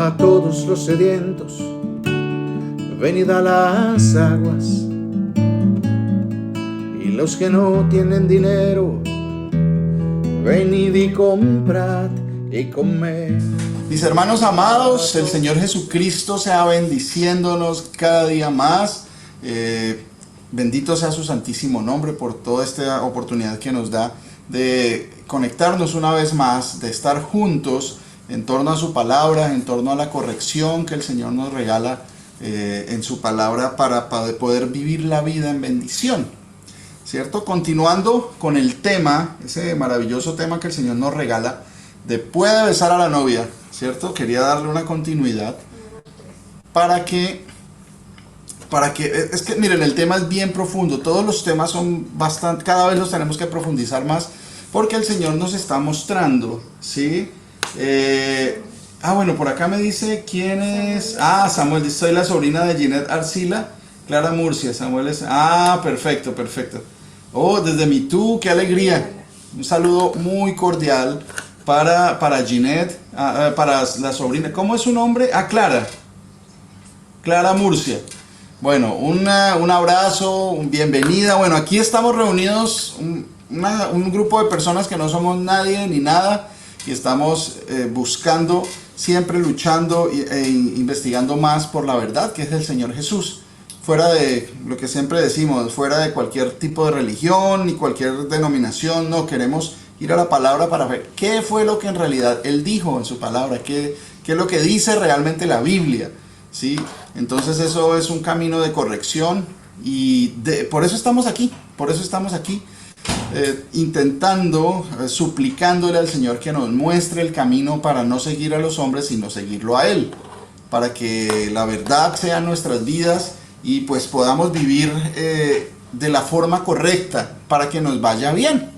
a todos los sedientos, venid a las aguas, y los que no tienen dinero, venid y comprad y comed. Mis hermanos amados, el Señor Jesucristo sea bendiciéndonos cada día más. Bendito sea su santísimo nombre por toda esta oportunidad que nos da de conectarnos una vez más, de estar juntos en torno a su palabra, en torno a la corrección que el Señor nos regala en su palabra para poder vivir la vida en bendición, ¿cierto? Continuando con el tema, ese maravilloso tema que el Señor nos regala de puede besar a la novia, ¿cierto? Quería darle una continuidad para que es que miren, el tema es bien profundo, todos los temas son bastante, cada vez los tenemos que profundizar más porque el Señor nos está mostrando, ¿sí? Bueno, por acá me dice quién es. Samuel, soy la sobrina de Ginette Arcila, Clara Murcia. Samuel es. Perfecto. Oh, desde Mitú, qué alegría. Un saludo muy cordial para Ginette, para la sobrina. ¿Cómo es su nombre? Clara Murcia. Bueno, un abrazo, bienvenida. Bueno, aquí estamos reunidos, un grupo de personas que no somos nadie ni nada. Y estamos buscando, siempre luchando e investigando más por la verdad que es el Señor Jesús. Fuera de lo que siempre decimos, fuera de cualquier tipo de religión ni cualquier denominación, no, queremos ir a la palabra para ver qué fue lo que en realidad Él dijo en su palabra, qué es lo que dice realmente la Biblia, ¿sí? Entonces eso es un camino de corrección y por eso estamos aquí, intentando, suplicándole al Señor que nos muestre el camino para no seguir a los hombres sino seguirlo a Él, para que la verdad sea en nuestras vidas y pues podamos vivir de la forma correcta para que nos vaya bien,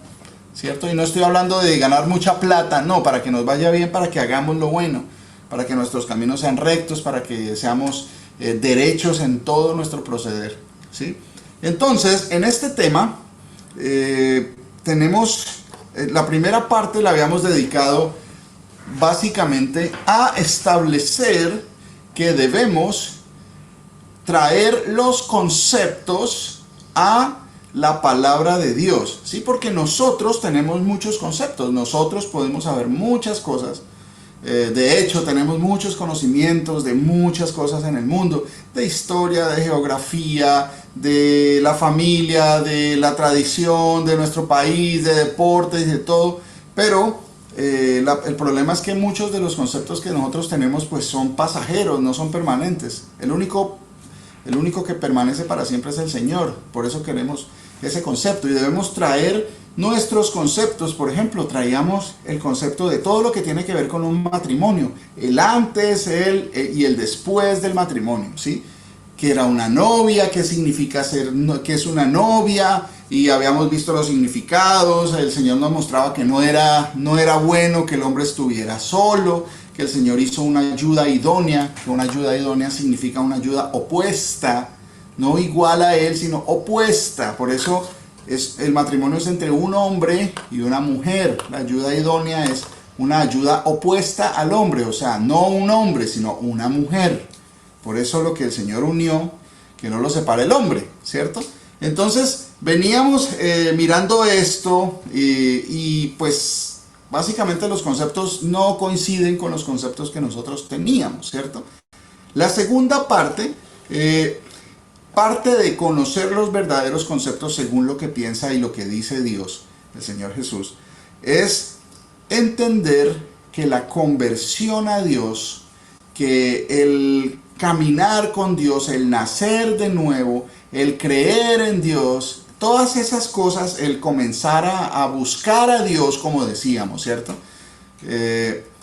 ¿cierto? Y no estoy hablando de ganar mucha plata, no, para que nos vaya bien, para que hagamos lo bueno, para que nuestros caminos sean rectos, para que seamos derechos en todo nuestro proceder, ¿sí? Entonces, en este tema tenemos la primera parte, la habíamos dedicado básicamente a establecer que debemos traer los conceptos a la palabra de Dios, ¿sí? Porque nosotros tenemos muchos conceptos, nosotros podemos saber muchas cosas. De hecho, tenemos muchos conocimientos de muchas cosas en el mundo, de historia, de geografía, de la familia, de la tradición, de nuestro país, de deportes, de todo, pero el problema es que muchos de los conceptos que nosotros tenemos pues son pasajeros, no son permanentes. El único que permanece para siempre es el Señor, por eso queremos ese concepto y debemos traer nuestros conceptos. Por ejemplo, traíamos el concepto de todo lo que tiene que ver con un matrimonio, el antes, el y el después del matrimonio, ¿sí? Que era una novia, qué significa que es una novia, y habíamos visto los significados. El Señor nos mostraba que no era bueno que el hombre estuviera solo, que el Señor hizo una ayuda idónea, que una ayuda idónea significa una ayuda opuesta, no igual a él, sino opuesta. Por eso el matrimonio es entre un hombre y una mujer. La ayuda idónea es una ayuda opuesta al hombre, o sea, no un hombre, sino una mujer. Por eso lo que el Señor unió, que no lo separe el hombre, ¿cierto? Entonces, veníamos mirando esto y pues básicamente los conceptos no coinciden con los conceptos que nosotros teníamos, ¿cierto? La segunda parte, parte de conocer los verdaderos conceptos según lo que piensa y lo que dice Dios, el Señor Jesús, es entender que la conversión a Dios, que el caminar con Dios, el nacer de nuevo, el creer en Dios, todas esas cosas, el comenzar a buscar a Dios, como decíamos, ¿cierto?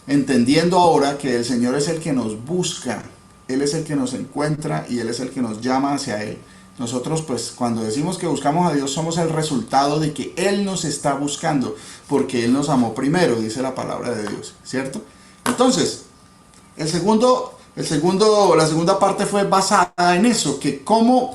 Entendiendo ahora que el Señor es el que nos busca, Él es el que nos encuentra y Él es el que nos llama hacia Él. Nosotros pues cuando decimos que buscamos a Dios somos el resultado de que Él nos está buscando, porque Él nos amó primero, dice la palabra de Dios, ¿cierto? Entonces, la segunda parte fue basada en eso, que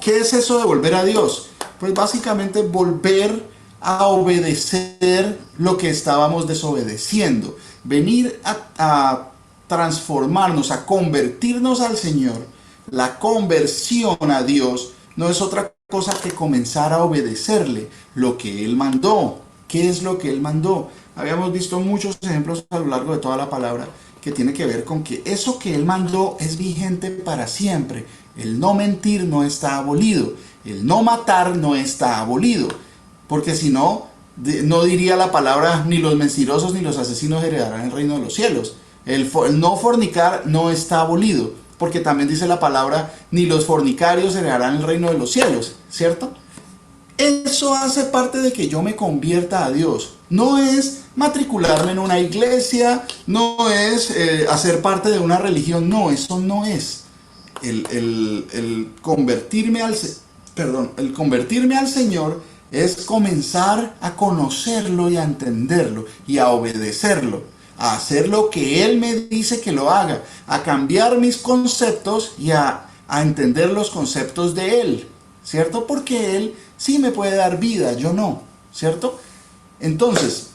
¿qué es eso de volver a Dios? Pues básicamente volver a obedecer lo que estábamos desobedeciendo, venir a transformarnos, a convertirnos al Señor, la conversión a Dios, no es otra cosa que comenzar a obedecerle lo que Él mandó. ¿Qué es lo que Él mandó? Habíamos visto muchos ejemplos a lo largo de toda la palabra que tiene que ver con que eso que Él mandó es vigente para siempre. El no mentir no está abolido. El no matar no está abolido. Porque si no, no diría la palabra ni los mentirosos ni los asesinos heredarán el reino de los cielos. El no fornicar no está abolido. Porque también dice la palabra, ni los fornicarios heredarán el reino de los cielos. ¿Cierto? Eso hace parte de que yo me convierta a Dios. No es matricularme en una iglesia, no es hacer parte de una religión. No, eso no es. El convertirme el convertirme al Señor es comenzar a conocerlo y a entenderlo y a obedecerlo, a hacer lo que Él me dice que lo haga, a cambiar mis conceptos y a entender los conceptos de Él, ¿cierto? Porque Él sí me puede dar vida, yo no, ¿cierto? Entonces,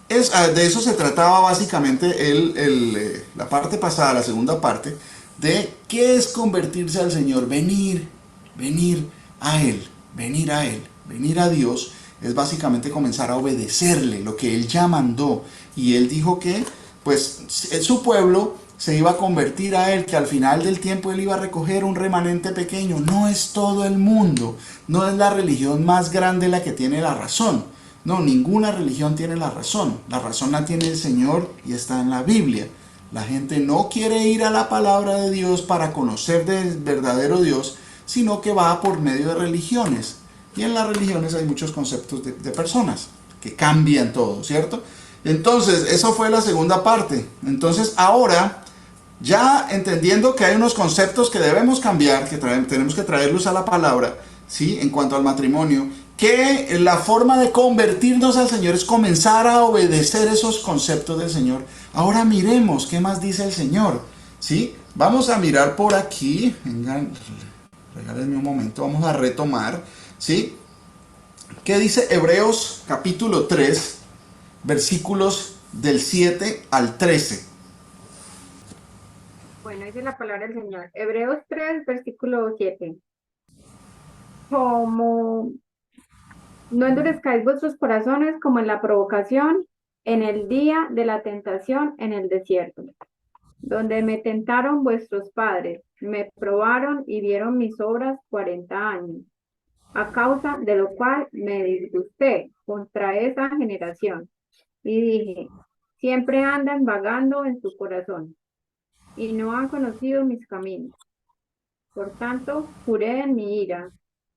de eso se trataba básicamente la parte pasada, la segunda parte, de qué es convertirse al Señor, venir a Él, venir a Dios, es básicamente comenzar a obedecerle lo que Él ya mandó. Y Él dijo que, pues, su pueblo se iba a convertir a Él, que al final del tiempo Él iba a recoger un remanente pequeño. No es todo el mundo, no es la religión más grande la que tiene la razón. No, ninguna religión tiene la razón la tiene el Señor y está en la Biblia. La gente no quiere ir a la palabra de Dios para conocer del verdadero Dios, sino que va por medio de religiones. Y en las religiones hay muchos conceptos de personas que cambian todo, ¿cierto? Entonces, eso fue la segunda parte. Entonces, ahora, ya entendiendo que hay unos conceptos que debemos cambiar, que tenemos que traerlos a la palabra, ¿sí? En cuanto al matrimonio, que la forma de convertirnos al Señor es comenzar a obedecer esos conceptos del Señor. Ahora miremos qué más dice el Señor, ¿sí? Vamos a mirar por aquí. Vengan, regálenme un momento, vamos a retomar, ¿sí? ¿Qué dice Hebreos capítulo 3, versículos del 7 al 13? Bueno, dice la palabra del Señor. Hebreos 3, versículo 7. Como no endurezcáis vuestros corazones como en la provocación, en el día de la tentación en el desierto, donde me tentaron vuestros padres, me probaron y vieron mis obras 40 años, a causa de lo cual me disgusté contra esa generación, y dije, siempre andan vagando en su corazón, y no han conocido mis caminos. Por tanto, juré en mi ira,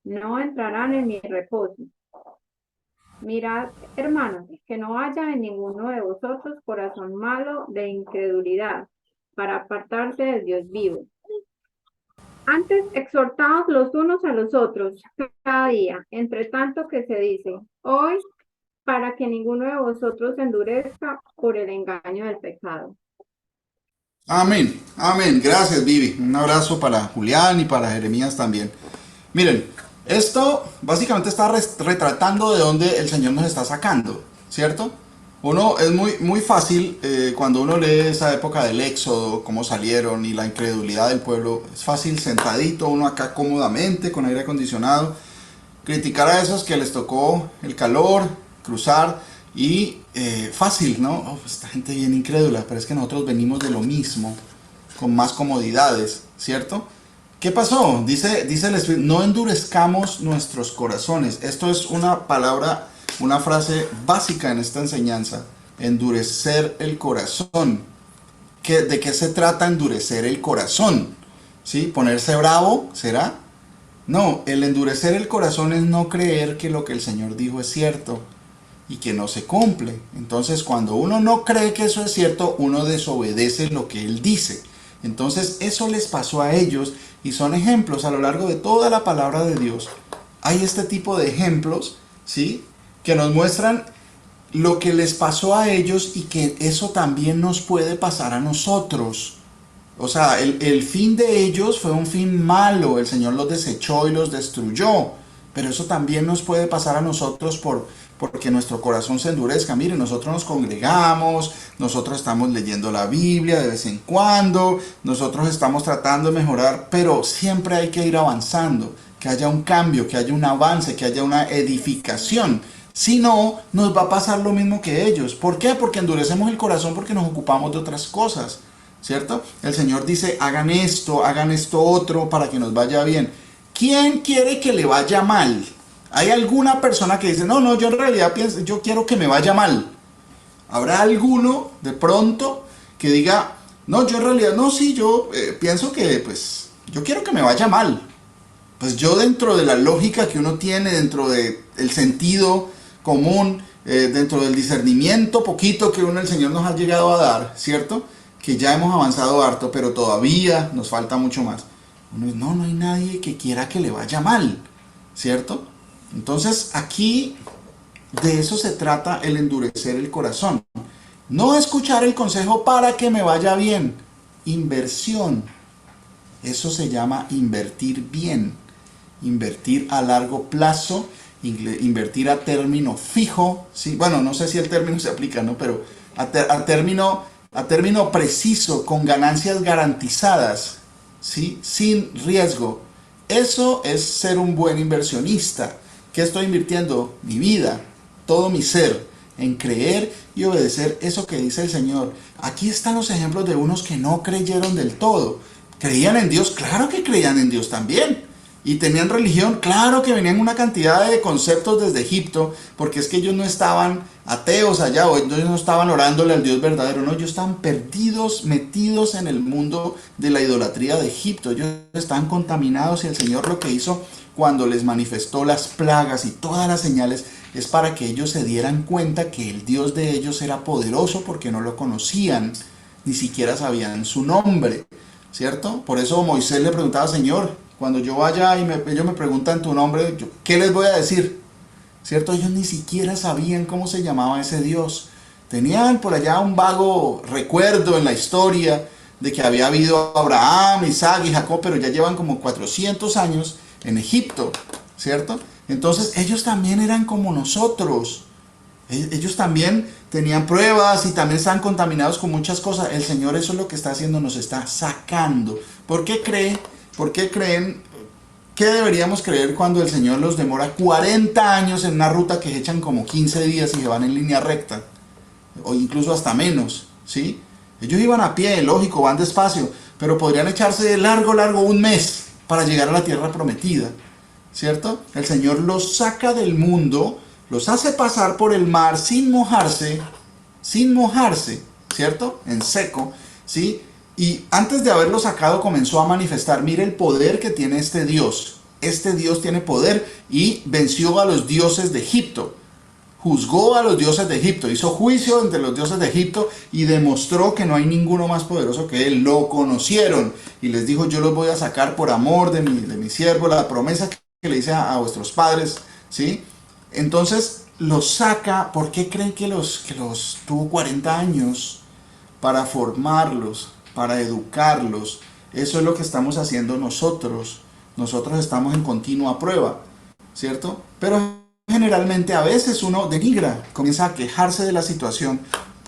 no entrarán en mi reposo. Mirad, hermanos, que no haya en ninguno de vosotros corazón malo de incredulidad, para apartarse del Dios vivo. Antes, exhortaos los unos a los otros cada día, entre tanto que se dice, hoy, para que ninguno de vosotros se endurezca por el engaño del pecado. Amén, amén. Gracias, Vivi. Un abrazo para Julián y para Jeremías también. Miren, esto básicamente está retratando de dónde el Señor nos está sacando, ¿cierto? Es muy fácil cuando uno lee esa época del Éxodo, cómo salieron y la incredulidad del pueblo. Es fácil sentadito, uno acá cómodamente, con aire acondicionado, criticar a esos que les tocó el calor, cruzar y fácil, ¿no? Oh, esta gente bien incrédula, pero es que nosotros venimos de lo mismo, con más comodidades, ¿cierto? ¿Qué pasó? Dice el Espíritu, no endurezcamos nuestros corazones. Esto es una palabra, una frase básica en esta enseñanza. Endurecer el corazón. ¿De qué se trata endurecer el corazón? ¿Sí? ¿Ponerse bravo? ¿Será? No, el endurecer el corazón es no creer que lo que el Señor dijo es cierto y que no se cumple. Entonces, cuando uno no cree que eso es cierto, uno desobedece lo que Él dice. Entonces, eso les pasó a ellos y son ejemplos a lo largo de toda la palabra de Dios. Hay este tipo de ejemplos, ¿sí? Que nos muestran lo que les pasó a ellos y que eso también nos puede pasar a nosotros. O sea, el fin de ellos fue un fin malo. El Señor los desechó y los destruyó. Pero eso también nos puede pasar a nosotros por porque nuestro corazón se endurezca. Mire, nosotros nos congregamos, nosotros estamos leyendo la Biblia de vez en cuando, nosotros estamos tratando de mejorar, pero siempre hay que ir avanzando, que haya un cambio, que haya un avance, que haya una edificación. Si no, nos va a pasar lo mismo que ellos. ¿Por qué? Porque endurecemos el corazón porque nos ocupamos de otras cosas, ¿cierto? El Señor dice, hagan esto otro para que nos vaya bien. ¿Quién quiere que le vaya mal? ¿Hay alguna persona que dice, no, yo en realidad pienso, yo quiero que me vaya mal? ¿Habrá alguno de pronto que diga, no, yo en realidad, no, sí, yo pienso que, pues, yo quiero que me vaya mal? Pues yo, dentro de la lógica que uno tiene, dentro del sentido común, dentro del discernimiento poquito que el Señor nos ha llegado a dar, ¿cierto? Que ya hemos avanzado harto, pero todavía nos falta mucho más. Uno dice, no hay nadie que quiera que le vaya mal, ¿cierto? Entonces aquí de eso se trata, el endurecer el corazón. No escuchar el consejo para que me vaya bien. Inversión. Eso se llama invertir bien. Invertir a largo plazo, invertir a término fijo, ¿sí? Bueno, no sé si el término se aplica, ¿no? Pero a término preciso, con ganancias garantizadas, ¿sí? Sin riesgo. Eso es ser un buen inversionista. ¿Qué estoy invirtiendo? Mi vida, todo mi ser, en creer y obedecer eso que dice el Señor. Aquí están los ejemplos de unos que no creyeron del todo. ¿Creían en Dios? Claro que creían en Dios también. ¿Y tenían religión? Claro que venían una cantidad de conceptos desde Egipto, porque es que ellos no estaban ateos allá, o ellos no estaban orándole al Dios verdadero, no, ellos estaban perdidos, metidos en el mundo de la idolatría de Egipto. Ellos estaban contaminados, y el Señor lo que hizo cuando les manifestó las plagas y todas las señales es para que ellos se dieran cuenta que el Dios de ellos era poderoso, porque no lo conocían, ni siquiera sabían su nombre, ¿cierto? Por eso Moisés le preguntaba, Señor, cuando yo vaya y ellos me preguntan tu nombre, ¿qué les voy a decir? ¿Cierto? Ellos ni siquiera sabían cómo se llamaba ese Dios. Tenían por allá un vago recuerdo en la historia de que había habido Abraham, Isaac y Jacob, pero ya llevan como 400 años en Egipto, ¿cierto? Entonces ellos también eran como nosotros. Ellos también tenían pruebas y también estaban contaminados con muchas cosas. El Señor eso es lo que está haciendo, nos está sacando. ¿Por qué creen? ¿Qué deberíamos creer cuando el Señor los demora 40 años en una ruta que echan como 15 días y se van en línea recta? O incluso hasta menos, ¿sí? Ellos iban a pie, lógico, van despacio, pero podrían echarse de largo un mes para llegar a la tierra prometida, ¿cierto? El Señor los saca del mundo, los hace pasar por el mar sin mojarse, ¿cierto? En seco, ¿sí? Y antes de haberlo sacado comenzó a manifestar, mire el poder que tiene este Dios. Este Dios tiene poder y venció a los dioses de Egipto. Juzgó a los dioses de Egipto, hizo juicio entre los dioses de Egipto y demostró que no hay ninguno más poderoso que él. Lo conocieron y les dijo, yo los voy a sacar por amor de mi siervo, la promesa que le hice a vuestros padres, ¿sí? Entonces los saca. ¿Por qué creen que los tuvo 40 años para formarlos, para educarlos? Eso es lo que estamos haciendo nosotros. Nosotros estamos en continua prueba, ¿cierto? Pero generalmente a veces uno denigra, comienza a quejarse de la situación,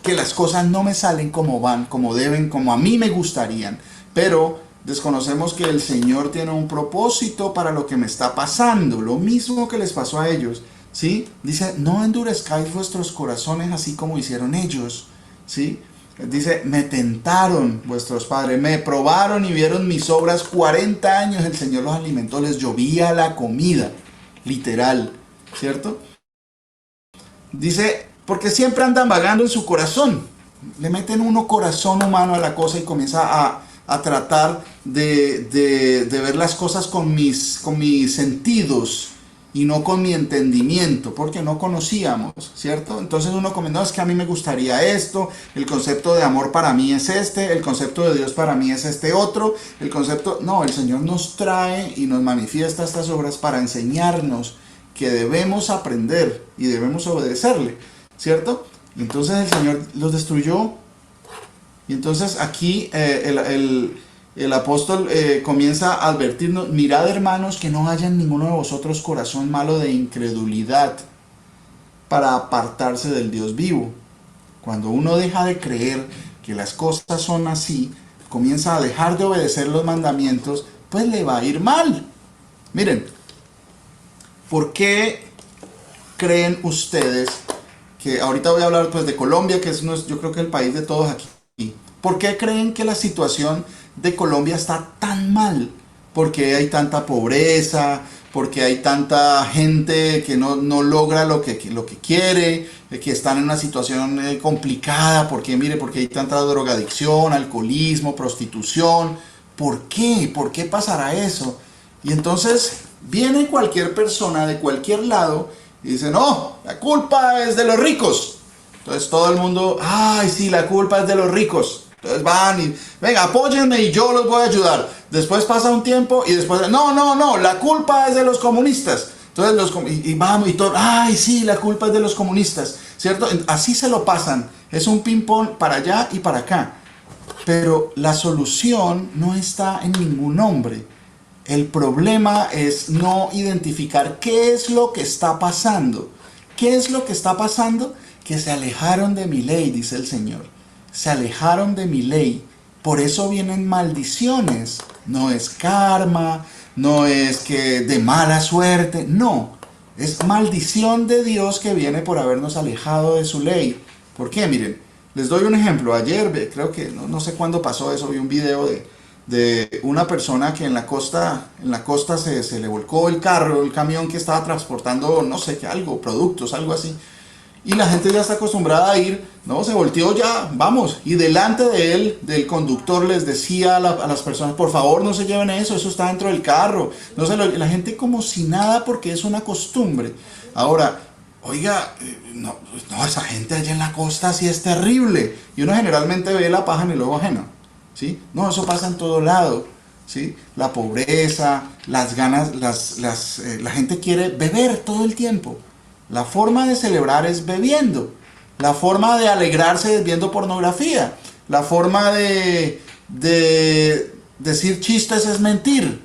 que las cosas no me salen como van, como deben, como a mí me gustarían, pero desconocemos que el Señor tiene un propósito para lo que me está pasando, lo mismo que les pasó a ellos, ¿sí? Dice, no endurezcáis vuestros corazones así como hicieron ellos, ¿sí? Dice, me tentaron vuestros padres, me probaron y vieron mis obras 40 años, el Señor los alimentó, les llovía la comida, literal, ¿cierto? Dice, porque siempre andan vagando en su corazón, le meten uno corazón humano a la cosa y comienza a tratar de ver las cosas con mis sentidos y no con mi entendimiento, porque no conocíamos, ¿cierto? Entonces uno comienza, no, es que a mí me gustaría esto, el concepto de amor para mí es este, el concepto de Dios para mí es este otro, el concepto, no, el Señor nos trae y nos manifiesta estas obras para enseñarnos que debemos aprender y debemos obedecerle, ¿cierto? Entonces el Señor los destruyó. Y entonces aquí el apóstol comienza a advertirnos, mirad hermanos que no haya en ninguno de vosotros corazón malo de incredulidad. para apartarse del Dios vivo. Cuando uno deja de creer que las cosas son así, comienza a dejar de obedecer los mandamientos, pues le va a ir mal. Miren, ¿por qué creen ustedes que ahorita voy a hablar pues de Colombia, que es yo creo que el país de todos aquí? ¿Por qué creen que la situación de Colombia está tan mal? ¿Por qué hay tanta pobreza? ¿Por qué hay tanta gente que no logra lo que quiere? Que están en una situación complicada. ¿Por qué? Mire, porque hay tanta drogadicción, alcoholismo, prostitución. ¿Por qué? ¿Por qué pasará eso? Y entonces viene cualquier persona de cualquier lado y dice, no, la culpa es de los ricos. Entonces todo el mundo, ay, sí, la culpa es de los ricos. Entonces van y, venga, apóyenme y yo los voy a ayudar. Después pasa un tiempo y después, no, la culpa es de los comunistas. Entonces y vamos y todo, ay, sí, la culpa es de los comunistas, ¿cierto? Así se lo pasan. Es un ping-pong para allá y para acá. Pero la solución no está en ningún hombre. El problema es no identificar qué es lo que está pasando. ¿Qué es lo que está pasando? Que se alejaron de mi ley, dice el Señor. Se alejaron de mi ley. Por eso vienen maldiciones. No es karma, no es que de mala suerte, no. Es maldición de Dios que viene por habernos alejado de su ley. ¿Por qué? Miren, les doy un ejemplo. Ayer, creo que, no sé cuándo pasó eso, vi un video de una persona que en la costa se le volcó el camión que estaba transportando, no sé qué, algo, productos, algo así. Y la gente ya está acostumbrada a ir, no, se volteó ya, vamos. Y delante de él, del conductor, les decía a las personas, por favor no se lleven eso está dentro del carro. La gente como si nada porque es una costumbre. Ahora, oiga, no, esa gente allá en la costa sí es terrible. Y uno generalmente ve la paja en el ojo ajeno, ¿sí? No, eso pasa en todo lado, ¿sí? La pobreza, las ganas, la gente quiere beber todo el tiempo. La forma de celebrar es bebiendo. La forma de alegrarse es viendo pornografía. La forma de decir chistes es mentir.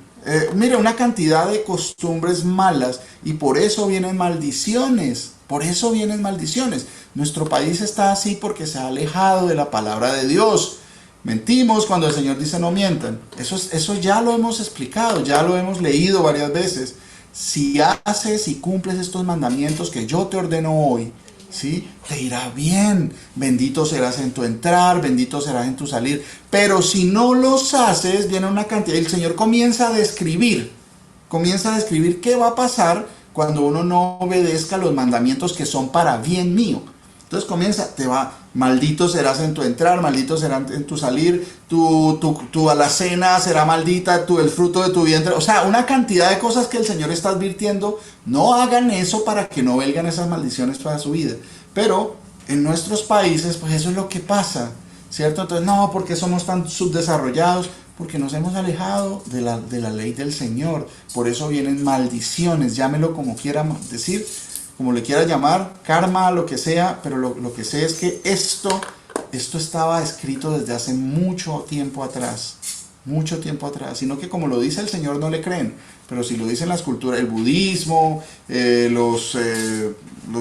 Mire, una cantidad de costumbres malas y por eso vienen maldiciones. Por eso vienen maldiciones. Nuestro país está así porque se ha alejado de la palabra de Dios. Mentimos cuando el Señor dice no mientan. Eso ya lo hemos explicado, ya lo hemos leído varias veces. Si haces y cumples estos mandamientos que yo te ordeno hoy, ¿sí? Te irá bien. Bendito serás en tu entrar, bendito serás en tu salir. Pero si no los haces, viene una cantidad. El Señor comienza a describir qué va a pasar cuando uno no obedezca los mandamientos que son para bien mío. Entonces maldito serás en tu entrar, maldito serás en tu salir, tu alacena será maldita, el fruto de tu vientre. O sea, una cantidad de cosas que el Señor está advirtiendo. No hagan eso para que no vengan esas maldiciones para su vida. Pero en nuestros países, pues eso es lo que pasa, ¿cierto? Entonces, no, porque somos tan subdesarrollados, porque nos hemos alejado de la ley del Señor. Por eso vienen maldiciones, llámelo como quiera decir, como le quiera llamar, karma, lo que sea, pero lo que sé es que esto estaba escrito desde hace mucho tiempo atrás, sino que como lo dice el Señor no le creen, pero si lo dicen las culturas, el budismo, los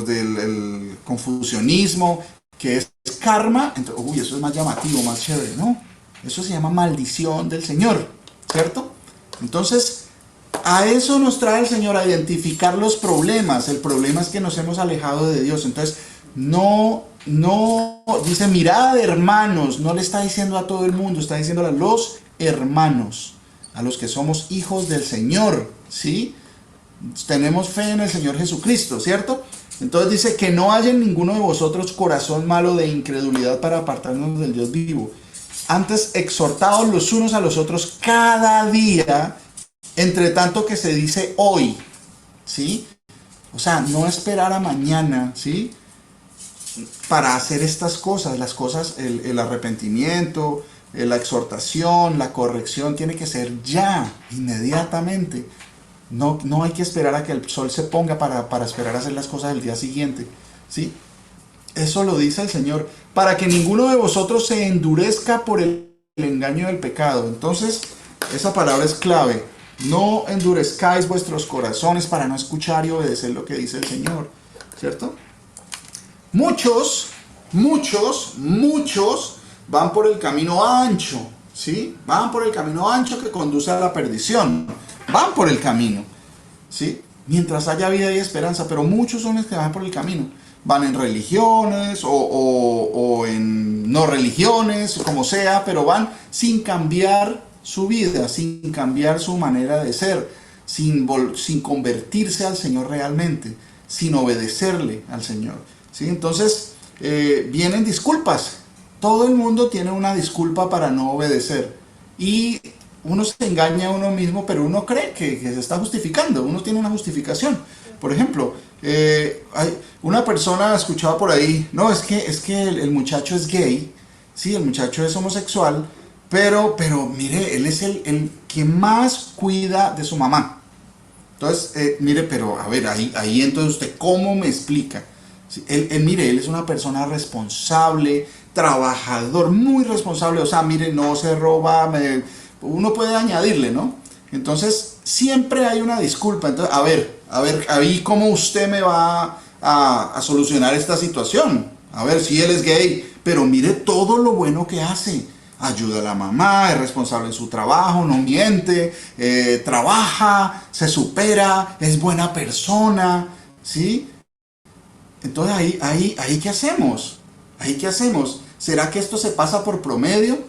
del confucianismo, que es karma, entonces, eso es más llamativo, más chévere, ¿no? Eso se llama maldición del Señor, ¿cierto? Entonces, a eso nos trae el Señor, a identificar los problemas. El problema es que nos hemos alejado de Dios. Entonces, no dice mirada de hermanos, no le está diciendo a todo el mundo, está diciendo a los hermanos, a los que somos hijos del Señor, ¿sí? Tenemos fe en el Señor Jesucristo, ¿cierto? Entonces dice que no haya en ninguno de vosotros corazón malo de incredulidad para apartarnos del Dios vivo. Antes, exhortaos los unos a los otros cada día, entre tanto que se dice hoy, ¿sí? O sea, no esperar a mañana, ¿sí? Para hacer estas cosas, el arrepentimiento, la exhortación, la corrección, tiene que ser ya, inmediatamente. No hay que esperar a que el sol se ponga para esperar a hacer las cosas el día siguiente, ¿sí? Eso lo dice el Señor, para que ninguno de vosotros se endurezca por el engaño del pecado. Entonces, esa palabra es clave. No endurezcáis vuestros corazones para no escuchar y obedecer lo que dice el Señor, ¿cierto? Muchos van por el camino ancho, ¿sí? Van por el camino ancho que conduce a la perdición. Van por el camino, ¿sí? Mientras haya vida y esperanza, pero muchos son los que van por el camino. Van en religiones o en no religiones, como sea, pero van sin cambiar su vida, sin cambiar su manera de ser, sin convertirse al Señor realmente, sin obedecerle al Señor, ¿sí? Entonces, vienen disculpas. Todo el mundo tiene una disculpa para no obedecer. Y uno se engaña a uno mismo, pero uno cree que se está justificando. Uno tiene una justificación. Por ejemplo, hay una persona escuchaba por ahí, no, es que el muchacho es gay, sí, el muchacho es homosexual, pero mire, él es el que más cuida de su mamá. Entonces, mire, pero a ver, ahí entonces usted, ¿cómo me explica? Sí, mire, él es una persona responsable, trabajador, muy responsable, o sea, mire, no se roba, uno puede añadirle, ¿no? Entonces, siempre hay una disculpa. Entonces, a ver, ahí cómo usted me va a solucionar esta situación. A ver, si él es gay, pero mire todo lo bueno que hace. Ayuda a la mamá, es responsable en su trabajo, no miente, trabaja, se supera, es buena persona, ¿sí? Entonces, ahí ¿qué hacemos? ¿Ahí qué hacemos? ¿Será que esto se pasa por promedio?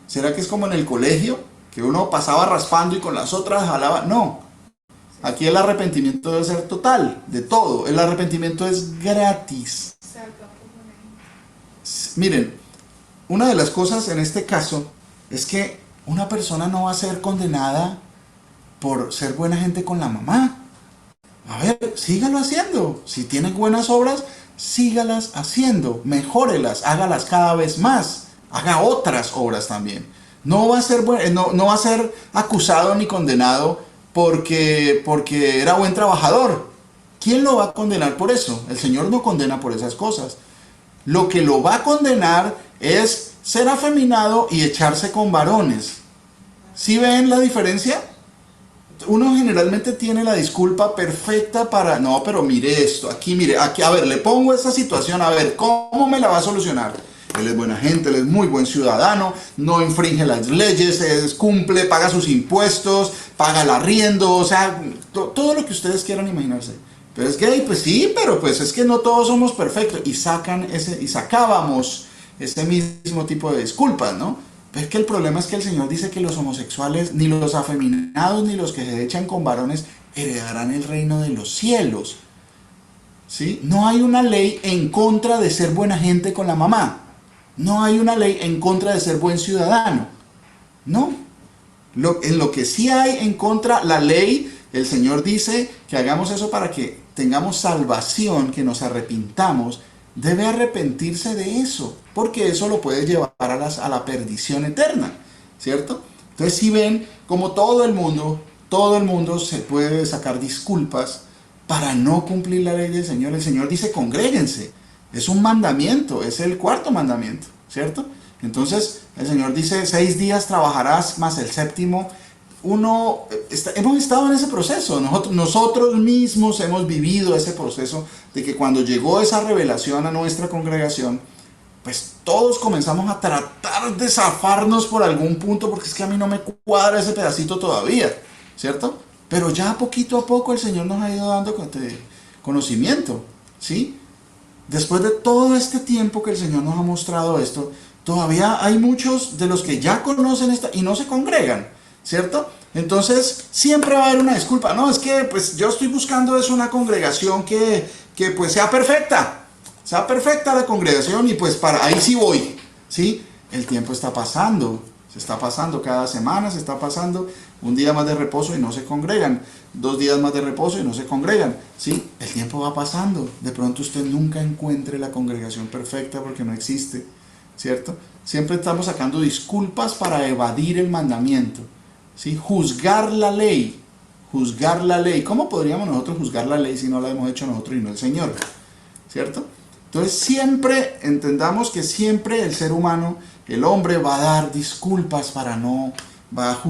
¿Será que es como en el colegio? Que uno pasaba raspando y con las otras jalaba. No. Aquí el arrepentimiento debe ser total, de todo. El arrepentimiento es gratis. Miren, una de las cosas en este caso es que una persona no va a ser condenada por ser buena gente con la mamá. A ver, sígalo haciendo. Si tiene buenas obras, sígalas haciendo. Mejórelas, hágalas cada vez más. Haga otras obras también. No va a ser, no va a ser acusado ni condenado porque era buen trabajador. ¿Quién lo va a condenar por eso? El Señor no condena por esas cosas. Lo que lo va a condenar es ser afeminado y echarse con varones. ¿Sí ven la diferencia? Uno generalmente tiene la disculpa perfecta para, no, pero mire esto, aquí, mire, aquí, a ver, le pongo esta situación, a ver, ¿cómo me la va a solucionar? Él es buena gente, él es muy buen ciudadano, no infringe las leyes, cumple, paga sus impuestos, paga el arriendo, o sea, todo lo que ustedes quieran imaginarse. Pero es gay, pues sí, pero pues es que no todos somos perfectos. Y sacábamos ese mismo tipo de disculpas, ¿no? Pero es que el problema es que el Señor dice que los homosexuales, ni los afeminados, ni los que se echan con varones, heredarán el reino de los cielos. ¿Sí? No hay una ley en contra de ser buena gente con la mamá. No hay una ley en contra de ser buen ciudadano. No. En lo que sí hay en contra, la ley, el Señor dice que hagamos eso para que tengamos salvación, que nos arrepintamos. Debe arrepentirse de eso, porque eso lo puede llevar a la perdición eterna, ¿cierto? Entonces, si ven, como todo el mundo se puede sacar disculpas para no cumplir la ley del Señor. El Señor dice, congréguense. Es un mandamiento, es el cuarto mandamiento, ¿cierto? Entonces, el Señor dice, 6 días trabajarás, más el séptimo. Hemos estado en ese proceso, nosotros mismos hemos vivido ese proceso de que cuando llegó esa revelación a nuestra congregación, pues todos comenzamos a tratar de zafarnos por algún punto, porque es que a mí no me cuadra ese pedacito todavía, ¿cierto? Pero ya poquito a poco el Señor nos ha ido dando conocimiento, ¿sí? Después de todo este tiempo que el Señor nos ha mostrado esto, todavía hay muchos de los que ya conocen esta y no se congregan, ¿cierto? Entonces siempre va a haber una disculpa. No, es que pues yo estoy buscando es una congregación que pues sea perfecta la congregación, y pues para ahí sí voy, ¿sí? El tiempo está pasando, se está pasando, cada semana se está pasando, un día más de reposo y no se congregan, 2 días más de reposo y no se congregan, ¿sí? El tiempo va pasando, de pronto usted nunca encuentre la congregación perfecta porque no existe, ¿cierto? Siempre estamos sacando disculpas para evadir el mandamiento, ¿sí? Juzgar la ley. ¿Cómo podríamos nosotros juzgar la ley si no la hemos hecho nosotros y no el Señor? ¿Cierto? Entonces siempre, entendamos que siempre el ser humano, el hombre va a dar disculpas para no, va a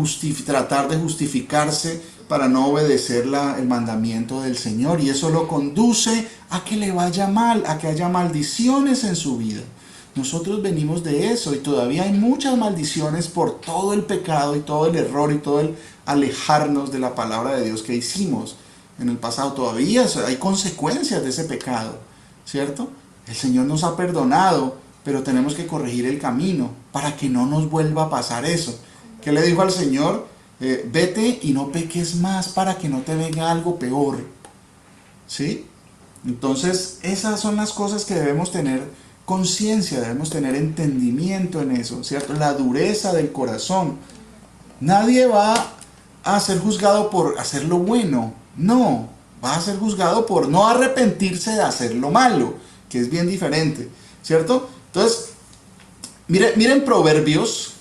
tratar de justificarse para no obedecer el mandamiento del Señor, y eso lo conduce a que le vaya mal, a que haya maldiciones en su vida. Nosotros venimos de eso y todavía hay muchas maldiciones por todo el pecado y todo el error y todo el alejarnos de la palabra de Dios que hicimos en el pasado. Todavía hay consecuencias de ese pecado, ¿cierto? El Señor nos ha perdonado, pero tenemos que corregir el camino para que no nos vuelva a pasar eso. ¿Qué le dijo al Señor? Vete y no peques más para que no te venga algo peor, ¿sí? Entonces, esas son las cosas que debemos tener conciencia, debemos tener entendimiento en eso, ¿cierto? La dureza del corazón. Nadie va a ser juzgado por hacer lo bueno, no, va a ser juzgado por no arrepentirse de hacer lo malo, que es bien diferente, ¿cierto? Entonces, miren Proverbios,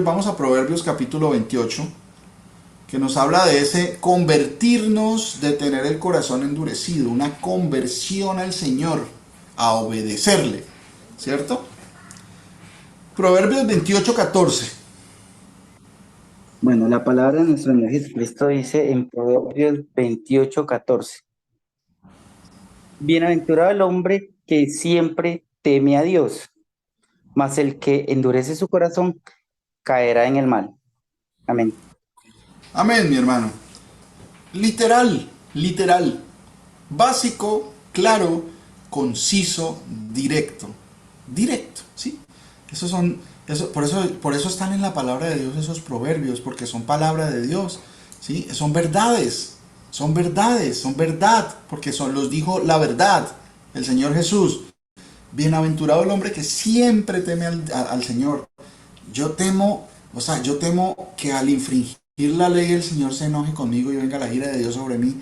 vamos a Proverbios capítulo 28, que nos habla de ese convertirnos, de tener el corazón endurecido, una conversión al Señor, a obedecerle, ¿cierto? Proverbios 28:14. Bueno, la palabra de nuestro Señor Jesucristo dice en Proverbios 28:14: Bienaventurado el hombre que siempre teme a Dios, mas el que endurece su corazón caerá en el mal. Amén. Amén, mi hermano. Literal, básico, claro, conciso, directo, ¿sí? Por eso están en la palabra de Dios esos proverbios, porque son palabra de Dios, ¿sí? Son verdades, son verdad, porque los dijo la verdad, el Señor Jesús. Bienaventurado el hombre que siempre teme al Señor. Yo temo que al infringir la ley el Señor se enoje conmigo y venga la ira de Dios sobre mí.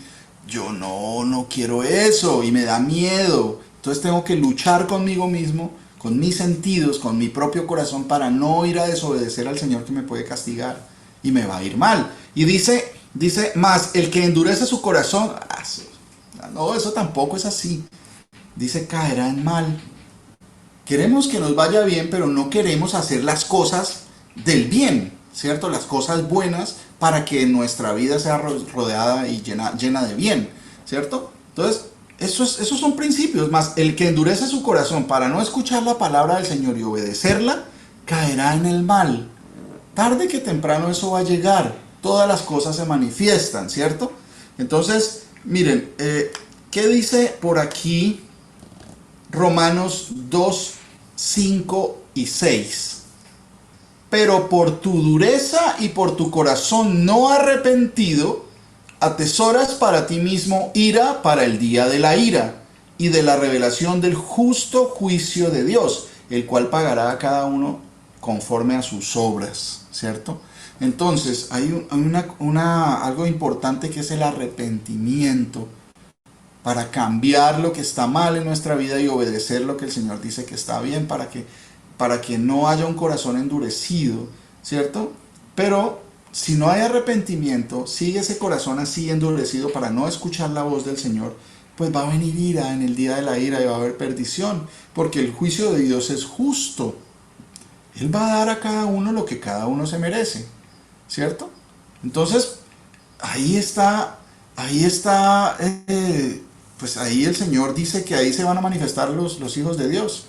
Yo no quiero eso y me da miedo. Entonces tengo que luchar conmigo mismo, con mis sentidos, con mi propio corazón, para no ir a desobedecer al Señor, que me puede castigar y me va a ir mal. Y dice, más el que endurece su corazón, no, eso tampoco es así. Dice, caerá en mal. Queremos que nos vaya bien, pero no queremos hacer las cosas del bien, ¿cierto? Las cosas buenas para que nuestra vida sea rodeada y llena de bien, ¿cierto? Entonces, esos son principios, más el que endurece su corazón para no escuchar la palabra del Señor y obedecerla, caerá en el mal. Tarde que temprano eso va a llegar, todas las cosas se manifiestan, ¿cierto? Entonces, miren, ¿qué dice por aquí Romanos 2, 5 y 6? Pero por tu dureza y por tu corazón no arrepentido, atesoras para ti mismo ira para el día de la ira y de la revelación del justo juicio de Dios, el cual pagará a cada uno conforme a sus obras, ¿cierto? Entonces, hay algo importante que es el arrepentimiento para cambiar lo que está mal en nuestra vida y obedecer lo que el Señor dice que está bien, para que no haya un corazón endurecido, ¿cierto? Pero si no hay arrepentimiento, sigue ese corazón así endurecido para no escuchar la voz del Señor, pues va a venir ira en el día de la ira y va a haber perdición, porque el juicio de Dios es justo. Él va a dar a cada uno lo que cada uno se merece, ¿cierto? Entonces, pues ahí el Señor dice que ahí se van a manifestar los hijos de Dios.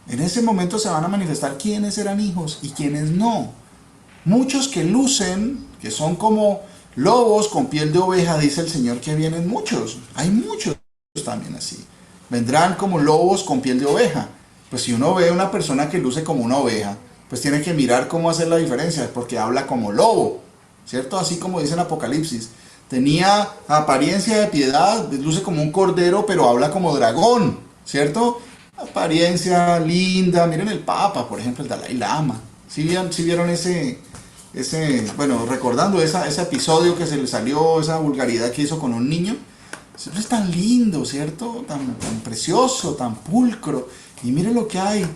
En ese momento se van a manifestar quiénes eran hijos y quiénes no. Muchos que lucen, que son como lobos con piel de oveja, dice el Señor que vienen muchos. Hay muchos también así. Vendrán como lobos con piel de oveja. Pues si uno ve a una persona que luce como una oveja, pues tiene que mirar cómo hacer la diferencia, porque habla como lobo, ¿cierto? Así como dice en Apocalipsis. Tenía apariencia de piedad, luce como un cordero, pero habla como dragón, ¿cierto? Apariencia linda. Miren el Papa, por ejemplo, el Dalai Lama. ¿Sí vieron recordando ese episodio que se le salió, esa vulgaridad que hizo con un niño? Siempre es tan lindo, ¿cierto? Tan precioso, tan pulcro. Y miren lo que hay.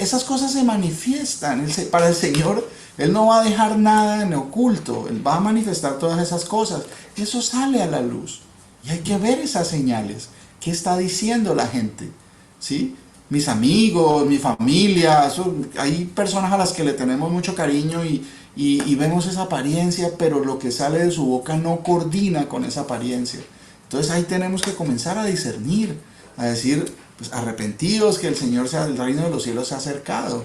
Esas cosas se manifiestan. Para el Señor, Él no va a dejar nada en oculto. Él va a manifestar todas esas cosas. Y eso sale a la luz. Y hay que ver esas señales. ¿Qué está diciendo la gente? ¿Sí? Mis amigos, mi familia, hay personas a las que le tenemos mucho cariño y y vemos esa apariencia, pero lo que sale de su boca no coordina con esa apariencia. Entonces ahí tenemos que comenzar a discernir, a decir, pues arrepentidos, que el Señor sea, el reino de los cielos se ha acercado,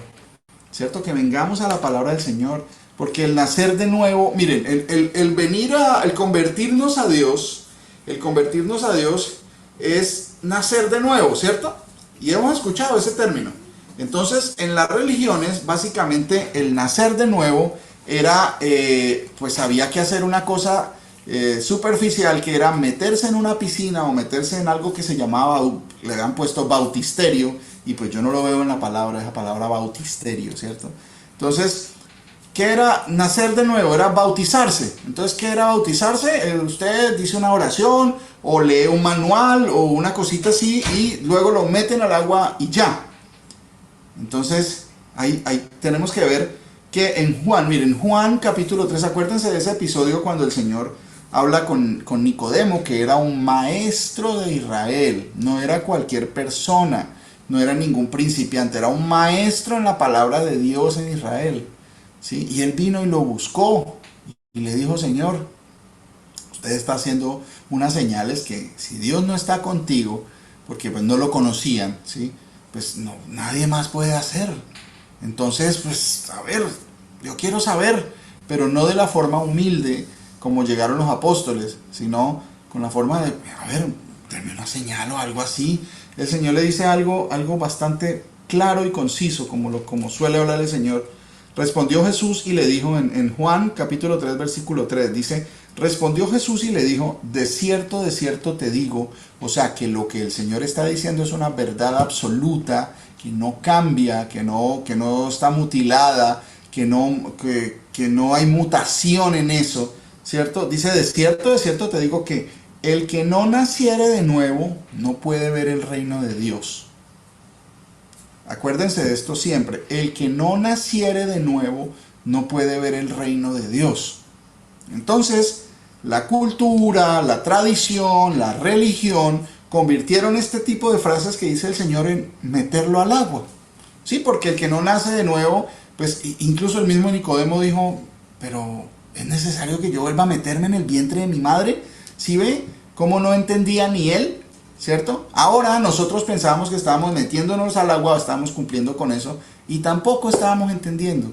¿cierto? Que vengamos a la palabra del Señor, porque el nacer de nuevo, miren, el convertirnos a Dios, es nacer de nuevo, ¿cierto? Y hemos escuchado ese término. Entonces, en las religiones, básicamente, el nacer de nuevo era, pues había que hacer una cosa superficial, que era meterse en una piscina o meterse en algo que se llamaba, le habían puesto bautisterio, y pues yo no lo veo en la palabra, esa palabra bautisterio, ¿cierto? Entonces, ¿qué era nacer de nuevo? Era bautizarse. Entonces, ¿qué era bautizarse? Usted dice una oración o lee un manual o una cosita así y luego lo meten al agua y ya. Entonces, ahí tenemos que ver que en Juan, miren, Juan capítulo 3, acuérdense de ese episodio cuando el Señor habla con Nicodemo, que era un maestro de Israel, no era cualquier persona, no era ningún principiante, era un maestro en la palabra de Dios en Israel, ¿sí? Y él vino y lo buscó y le dijo, Señor, usted está haciendo unas señales que si Dios no está contigo, porque pues no lo conocían, ¿sí? Pues no, nadie más puede hacer. Entonces, pues, a ver, yo quiero saber, pero no de la forma humilde como llegaron los apóstoles, sino con la forma de, a ver, denme una señal o algo así. El Señor le dice algo bastante claro y conciso, como suele hablar el Señor. Respondió Jesús y le dijo en Juan capítulo 3, versículo 3, dice, respondió Jesús y le dijo, de cierto te digo, o sea, que lo que el Señor está diciendo es una verdad absoluta, que no cambia, que no está mutilada, que no hay mutación en eso, ¿cierto? Dice, de cierto te digo que el que no naciere de nuevo no puede ver el reino de Dios. Acuérdense de esto siempre, el que no naciere de nuevo no puede ver el reino de Dios. Entonces, la cultura, la tradición, la religión convirtieron este tipo de frases que dice el Señor en meterlo al agua. Sí, porque el que no nace de nuevo, pues incluso el mismo Nicodemo dijo, pero ¿es necesario que yo vuelva a meterme en el vientre de mi madre? ¿Sí ve cómo no entendía ni él? ¿Cierto? Ahora nosotros pensábamos que estábamos metiéndonos al agua, estábamos cumpliendo con eso y tampoco estábamos entendiendo.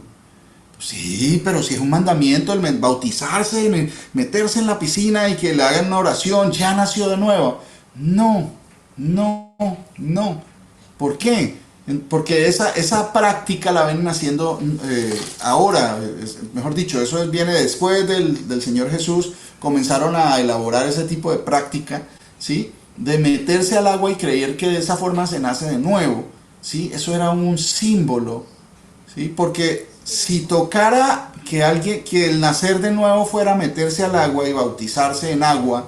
Sí, pero si es un mandamiento el bautizarse, meterse en la piscina y que le hagan una oración, ya nació de nuevo. No. ¿Por qué? Porque esa práctica la ven haciendo ahora, mejor dicho, eso viene después del Señor Jesús, comenzaron a elaborar ese tipo de práctica, ¿sí? De meterse al agua y creer que de esa forma se nace de nuevo, ¿sí? Eso era un símbolo, ¿sí? Porque si tocara que el nacer de nuevo fuera meterse al agua y bautizarse en agua,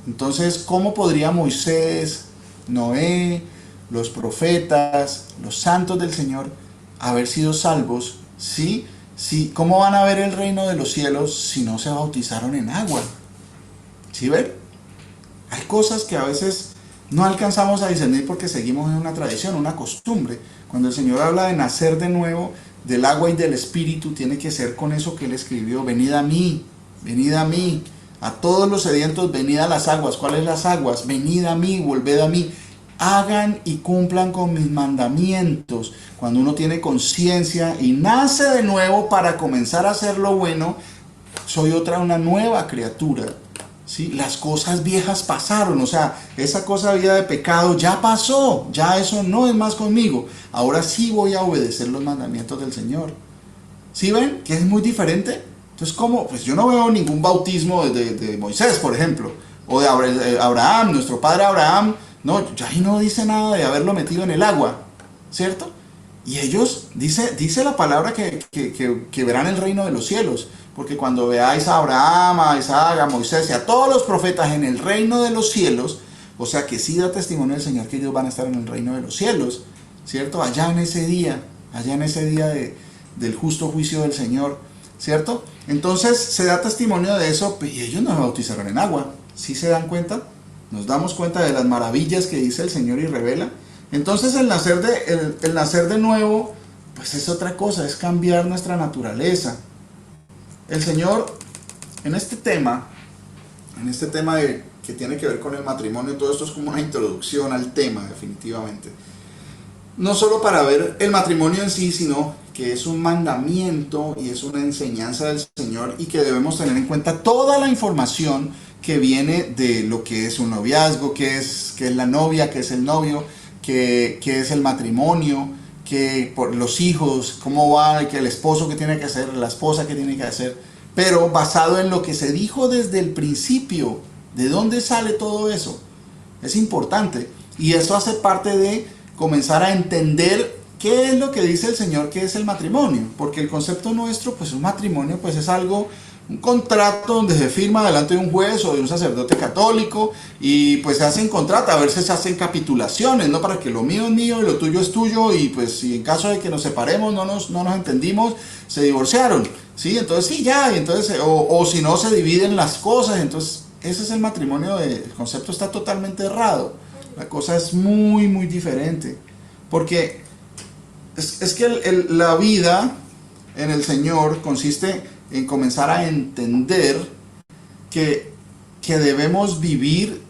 entonces, ¿cómo podría Moisés, Noé, los profetas, los santos del Señor haber sido salvos? ¿Sí? ¿Cómo van a ver el reino de los cielos si no se bautizaron en agua? ¿Sí ven? Hay cosas que a veces no alcanzamos a discernir porque seguimos en una tradición, una costumbre. Cuando el Señor habla de nacer de nuevo, del agua y del Espíritu, tiene que ser con eso que Él escribió. Venid a mí, a todos los sedientos, venid a las aguas. ¿Cuáles las aguas? Venid a mí, volved a mí. Hagan y cumplan con mis mandamientos. Cuando uno tiene conciencia y nace de nuevo para comenzar a hacer lo bueno, soy una nueva criatura. ¿Sí? Las cosas viejas pasaron, o sea, esa cosa vida de pecado ya pasó, ya eso no es más conmigo. Ahora sí voy a obedecer los mandamientos del Señor. ¿Sí ven? Que es muy diferente. Entonces, ¿cómo? Pues yo no veo ningún bautismo de Moisés, por ejemplo, o de Abraham, nuestro padre Abraham. No, ahí no dice nada de haberlo metido en el agua, ¿cierto? Y ellos, dice la palabra que verán el reino de los cielos. Porque cuando veáis a Abraham, a Isaac, a Moisés y a todos los profetas en el reino de los cielos, o sea que sí da testimonio el Señor que ellos van a estar en el reino de los cielos, ¿cierto? Allá en ese día del justo juicio del Señor, ¿cierto? Entonces se da testimonio de eso y ellos no se bautizaron en agua. ¿Sí se dan cuenta? Nos damos cuenta de las maravillas que dice el Señor y revela. Entonces el nacer de nuevo, pues es otra cosa, es cambiar nuestra naturaleza. el Señor en este tema que tiene que ver con el matrimonio, todo esto es como una introducción al tema definitivamente. No solo para ver el matrimonio en sí, sino que es un mandamiento y es una enseñanza del Señor y que debemos tener en cuenta toda la información que viene de lo que es un noviazgo, qué es la novia, qué es el novio, qué es el matrimonio, que por los hijos, cómo va, que el esposo que tiene que hacer, la esposa que tiene que hacer, pero basado en lo que se dijo desde el principio. ¿De dónde sale todo eso? Es importante y eso hace parte de comenzar a entender qué es lo que dice el Señor que es el matrimonio, porque el concepto nuestro, pues un matrimonio pues es algo, un contrato donde se firma delante de un juez o de un sacerdote católico y pues se hacen contratos, a veces se hacen capitulaciones, ¿no? Para que lo mío es mío y lo tuyo es tuyo y pues si en caso de que nos separemos, no nos entendimos, se divorciaron, ¿sí? Entonces sí, ya, y entonces, o si no se dividen las cosas, entonces ese es el matrimonio, el concepto está totalmente errado, la cosa es muy, muy diferente, porque es que la vida en el Señor consiste en comenzar a entender que debemos vivir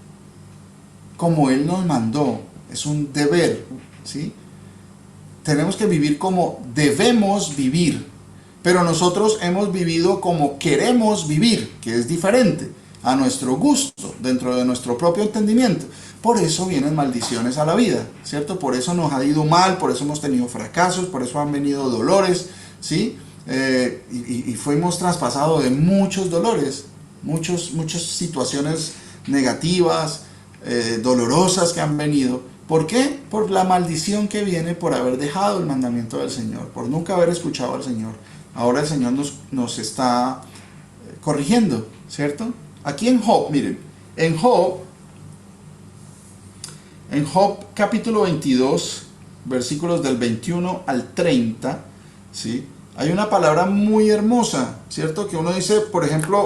como Él nos mandó. Es un deber, ¿sí? Tenemos que vivir como debemos vivir, pero nosotros hemos vivido como queremos vivir, que es diferente, a nuestro gusto, dentro de nuestro propio entendimiento. Por eso vienen maldiciones a la vida, ¿cierto? Por eso nos ha ido mal, por eso hemos tenido fracasos, por eso han venido dolores, ¿sí? Y fuimos traspasados de muchos dolores, muchas situaciones negativas, dolorosas que han venido. ¿Por qué? Por la maldición que viene por haber dejado el mandamiento del Señor, por nunca haber escuchado al Señor. Ahora el Señor nos está corrigiendo, ¿cierto? Aquí en Job, miren, en Job capítulo 22, versículos del 21 al 30, ¿sí? Hay una palabra muy hermosa, ¿cierto? Que uno dice, por ejemplo,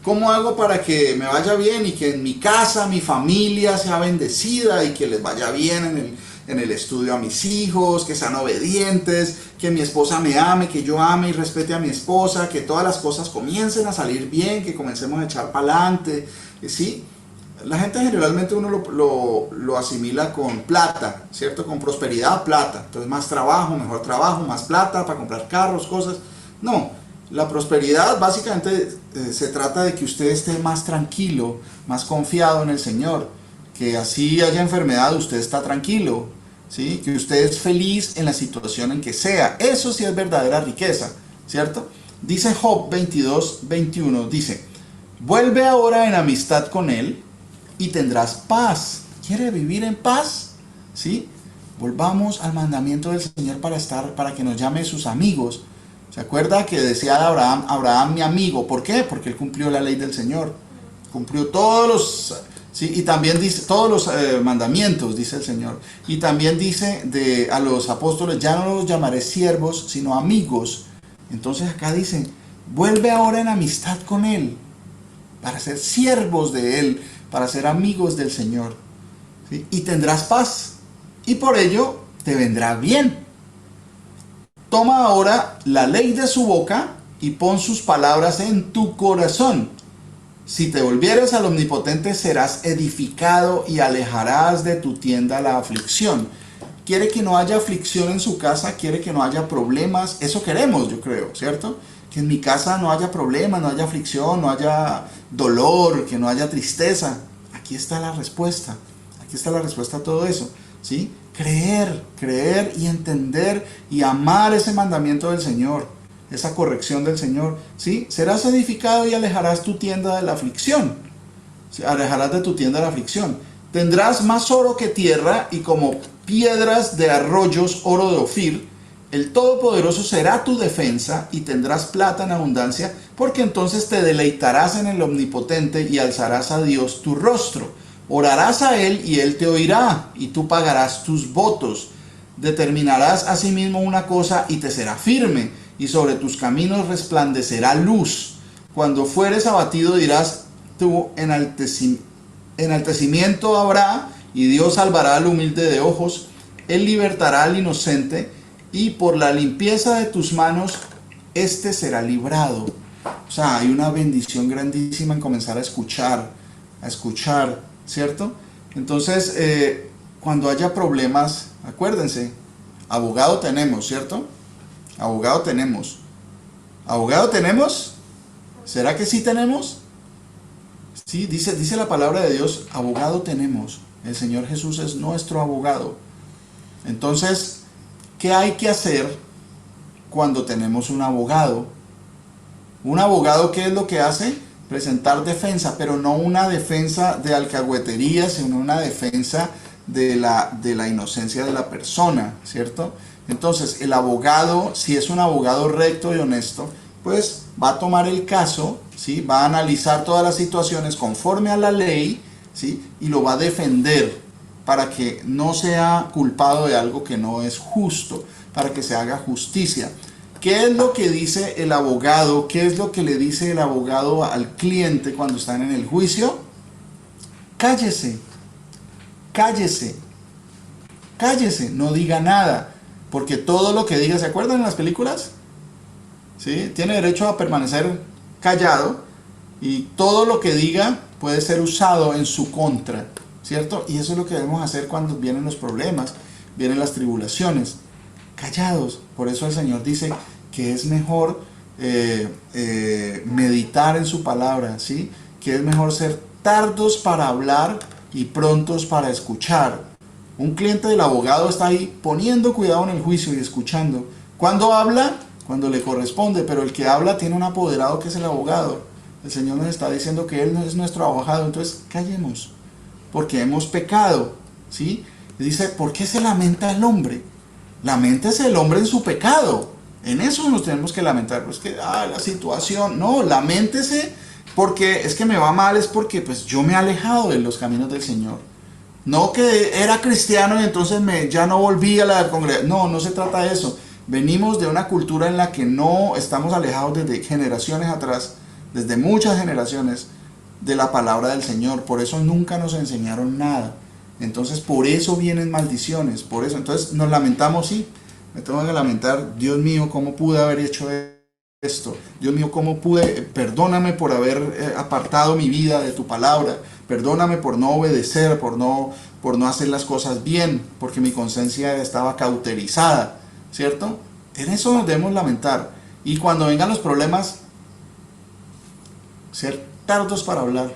¿cómo hago para que me vaya bien y que en mi casa, mi familia sea bendecida y que les vaya bien en el estudio a mis hijos, que sean obedientes, que mi esposa me ame, que yo ame y respete a mi esposa, que todas las cosas comiencen a salir bien, que comencemos a echar para adelante, ¿sí? La gente generalmente uno lo asimila con plata, ¿cierto? Con prosperidad, plata. Entonces más trabajo, mejor trabajo, más plata para comprar carros, cosas. No, la prosperidad básicamente se trata de que usted esté más tranquilo, más confiado en el Señor. Que así haya enfermedad, usted está tranquilo, ¿sí? Que usted es feliz en la situación en que sea. Eso sí es verdadera riqueza, ¿cierto? Dice Job 22, 21, dice, vuelve ahora en amistad con Él y tendrás paz. ¿Quiere vivir en paz? ¿Sí? Volvamos al mandamiento del Señor para que nos llame sus amigos. ¿Se acuerda que decía de Abraham mi amigo? ¿Por qué? Porque él cumplió la ley del Señor. Cumplió todos los... ¿sí? Y también dice todos los mandamientos, dice el Señor. Y también dice a los apóstoles, ya no los llamaré siervos, sino amigos. Entonces acá dice, vuelve ahora en amistad con Él, para ser siervos de Él, para ser amigos del Señor, ¿sí? Y tendrás paz, y por ello te vendrá bien. Toma ahora la ley de su boca y pon sus palabras en tu corazón. Si te volvieres al Omnipotente, serás edificado y alejarás de tu tienda la aflicción. Quiere que no haya aflicción en su casa, quiere que no haya problemas. Eso queremos, yo creo, ¿cierto? Que en mi casa no haya problemas, no haya aflicción, no haya dolor, que no haya tristeza. Aquí está la respuesta. Aquí está la respuesta a todo eso, ¿sí? Creer y entender y amar ese mandamiento del Señor, esa corrección del Señor, ¿sí? Serás edificado y alejarás tu tienda de la aflicción. ¿Sí? Alejarás de tu tienda la aflicción. Tendrás más oro que tierra y como piedras de arroyos, oro de Ofir. El Todopoderoso será tu defensa y tendrás plata en abundancia, porque entonces te deleitarás en el Omnipotente y alzarás a Dios tu rostro. Orarás a Él y Él te oirá y tú pagarás tus votos. Determinarás asimismo una cosa y te será firme y sobre tus caminos resplandecerá luz. Cuando fueres abatido dirás tú, enaltecimiento habrá y Dios salvará al humilde de ojos. Él libertará al inocente y por la limpieza de tus manos éste será librado. O sea, hay una bendición grandísima en comenzar a escuchar, ¿cierto? Entonces, cuando haya problemas, acuérdense, abogado tenemos, ¿cierto? Abogado tenemos. ¿Abogado tenemos? ¿Será que sí tenemos? Sí, dice la palabra de Dios, abogado tenemos. El Señor Jesús es nuestro abogado. Entonces, ¿qué hay que hacer cuando tenemos un abogado? Un abogado, ¿qué es lo que hace? Presentar defensa, pero no una defensa de alcahuetería, sino una defensa de la inocencia de la persona, ¿cierto? Entonces, el abogado, si es un abogado recto y honesto, pues va a tomar el caso, ¿sí? Va a analizar todas las situaciones conforme a la ley, ¿sí? Y lo va a defender para que no sea culpado de algo que no es justo, para que se haga justicia. ¿Qué es lo que dice el abogado? ¿Qué es lo que le dice el abogado al cliente cuando están en el juicio? Cállese, cállese, cállese, no diga nada, porque todo lo que diga, ¿se acuerdan en las películas? ¿Sí? Tiene derecho a permanecer callado y todo lo que diga puede ser usado en su contra, ¿cierto? Y eso es lo que debemos hacer cuando vienen los problemas, vienen las tribulaciones, callados. Por eso el Señor dice que es mejor meditar en su palabra, ¿sí? Que es mejor ser tardos para hablar y prontos para escuchar. Un cliente del abogado está ahí poniendo cuidado en el juicio y escuchando. ¿Cuándo habla? Cuando le corresponde, pero el que habla tiene un apoderado que es el abogado. El Señor nos está diciendo que Él no es nuestro abogado, entonces callemos, porque hemos pecado, ¿sí? Dice, ¿por qué se lamenta el hombre? Laméntese el hombre en su pecado. En eso nos tenemos que lamentar. Pues que, la situación. No, laméntese porque es que me va mal, es porque pues yo me he alejado de los caminos del Señor. No que era cristiano y entonces ya no volví a la congregación. No, no se trata de eso. Venimos de una cultura en la que no estamos alejados desde generaciones atrás, desde muchas generaciones, de la palabra del Señor. Por eso nunca nos enseñaron nada. Entonces por eso vienen maldiciones, por eso. Entonces nos lamentamos, sí, me tengo que lamentar, Dios mío, ¿cómo pude haber hecho esto? Dios mío, ¿cómo pude? Perdóname por haber apartado mi vida de tu palabra, perdóname por no obedecer, por no hacer las cosas bien, porque mi conciencia estaba cauterizada, ¿cierto? En eso nos debemos lamentar. Y cuando vengan los problemas, ser tardos para hablar,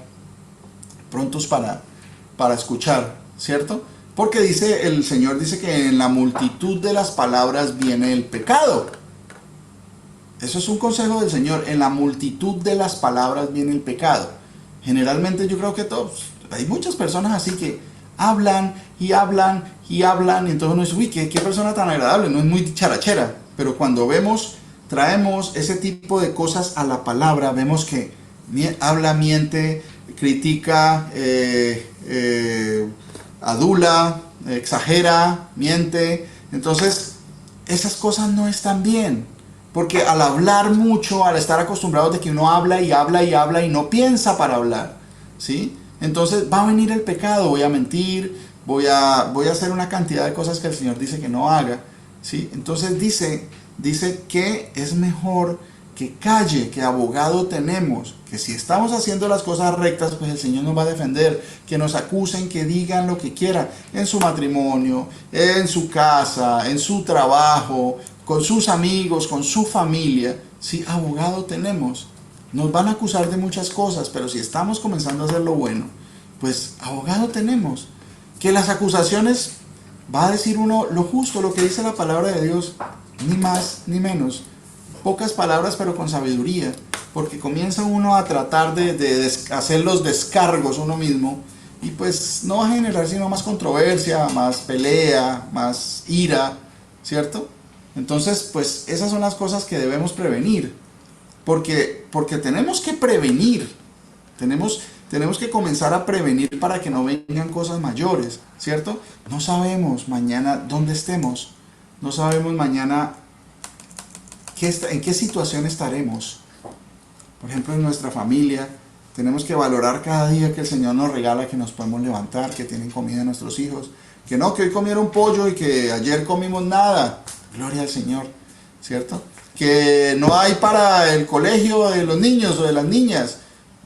prontos para escuchar, ¿cierto? Porque el Señor dice que en la multitud de las palabras viene el pecado. Eso es un consejo del Señor. En la multitud de las palabras viene el pecado. Generalmente yo creo que todos, hay muchas personas así que hablan y hablan y hablan, y entonces uno dice, uy, qué persona tan agradable, no es muy charachera. Pero cuando traemos ese tipo de cosas a la palabra, vemos que habla, miente, critica, adula, exagera, miente. Entonces, esas cosas no están bien. Porque al hablar mucho, al estar acostumbrados de que uno habla y habla y habla y no piensa para hablar, ¿sí? Entonces va a venir el pecado, voy a mentir, voy a hacer una cantidad de cosas que el Señor dice que no haga, ¿sí? Entonces dice que es mejor que calle, que abogado tenemos, que si estamos haciendo las cosas rectas, pues el Señor nos va a defender, que nos acusen, que digan lo que quieran, en su matrimonio, en su casa, en su trabajo, con sus amigos, con su familia. Sí, abogado tenemos. Nos van a acusar de muchas cosas, pero si estamos comenzando a hacer lo bueno, pues abogado tenemos. Que las acusaciones, va a decir uno lo justo, lo que dice la palabra de Dios, ni más ni menos. Pocas palabras, pero con sabiduría, porque comienza uno a tratar de hacer los descargos uno mismo, y pues no va a generar sino más controversia, más pelea, más ira, ¿cierto? Entonces, pues esas son las cosas que debemos prevenir, porque tenemos que prevenir, tenemos que comenzar a prevenir para que no vengan cosas mayores, ¿cierto? No sabemos mañana dónde estemos, no sabemos mañana en qué situación estaremos. Por ejemplo, en nuestra familia, tenemos que valorar cada día que el Señor nos regala, que nos podemos levantar, que tienen comida nuestros hijos, que no, que hoy comieron pollo y que ayer comimos nada. Gloria al Señor, ¿cierto? que no hay para el colegio de los niños o de las niñas.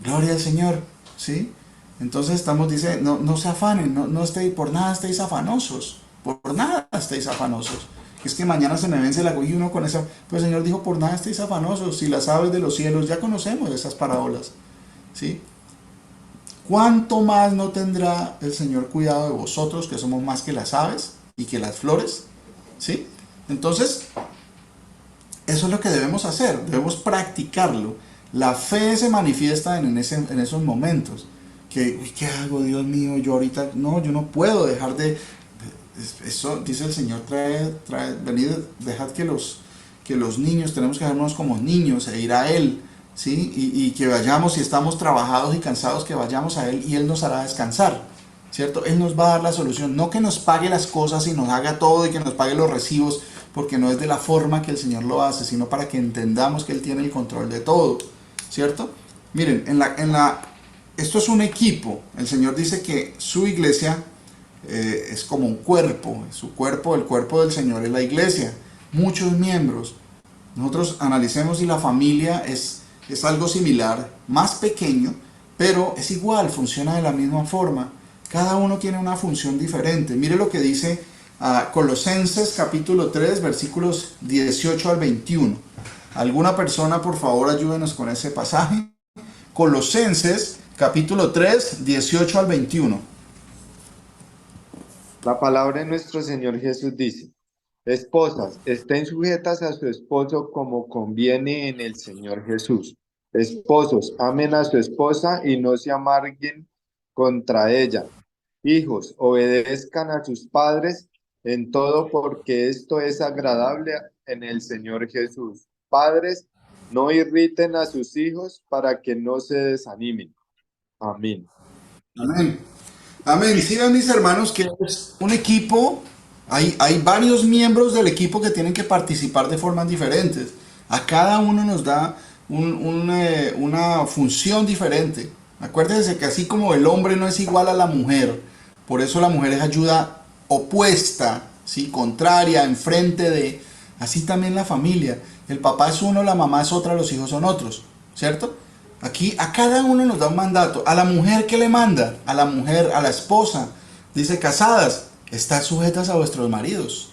Gloria al Señor, ¿sí? Entonces dice, no se afanen, por nada estéis afanosos, por nada estéis afanosos. Es que mañana se me vence la y uno con esa, pues el Señor dijo, por nada estéis afanosos, si las aves de los cielos, ya conocemos esas parábolas, ¿sí? ¿Cuánto más no tendrá el Señor cuidado de vosotros, que somos más que las aves y que las flores? ¿Sí? Entonces, eso es lo que debemos hacer, debemos practicarlo. La fe se manifiesta en esos momentos. Que, uy, ¿qué hago, Dios mío? Yo ahorita, no, yo no puedo dejar de... Eso, dice el Señor, venid, dejad que los niños, tenemos que dejarnos como niños e ir a Él, ¿sí? Y que vayamos, si estamos trabajados y cansados, que vayamos a Él y Él nos hará descansar, ¿cierto? Él nos va a dar la solución, no que nos pague las cosas y nos haga todo y que nos pague los recibos, porque no es de la forma que el Señor lo hace, sino para que entendamos que Él tiene el control de todo, ¿cierto? Miren, esto es un equipo. El Señor dice que su iglesia es como un cuerpo. Su cuerpo, el cuerpo del Señor es la iglesia. Muchos miembros. Nosotros analicemos si la familia es algo similar, más pequeño, pero es igual, funciona de la misma forma. Cada uno tiene una función diferente. Mire lo que dice Colosenses capítulo 3, versículos 18 al 21. ¿Alguna persona, por favor, ayúdenos con ese pasaje? Colosenses capítulo 3, 18 al 21. La palabra de nuestro Señor Jesús dice: Esposas, estén sujetas a su esposo como conviene en el Señor Jesús. Esposos, amen a su esposa y no se amarguen contra ella. Hijos, obedezcan a sus padres en todo, porque esto es agradable en el Señor Jesús. Padres, no irriten a sus hijos para que no se desanimen. Amén. Amén. Amén. Sí, ven, mis hermanos, que es un equipo. Hay varios miembros del equipo que tienen que participar de formas diferentes. A cada uno nos da una función diferente. Acuérdense que así como el hombre no es igual a la mujer, por eso la mujer es ayuda opuesta, ¿sí? Contraria, enfrente de. Así también la familia. El papá es uno, la mamá es otra, los hijos son otros, ¿cierto? Aquí a cada uno nos da un mandato. A la mujer, ¿qué le manda? A la mujer, a la esposa. Dice, casadas, estad sujetas a vuestros maridos.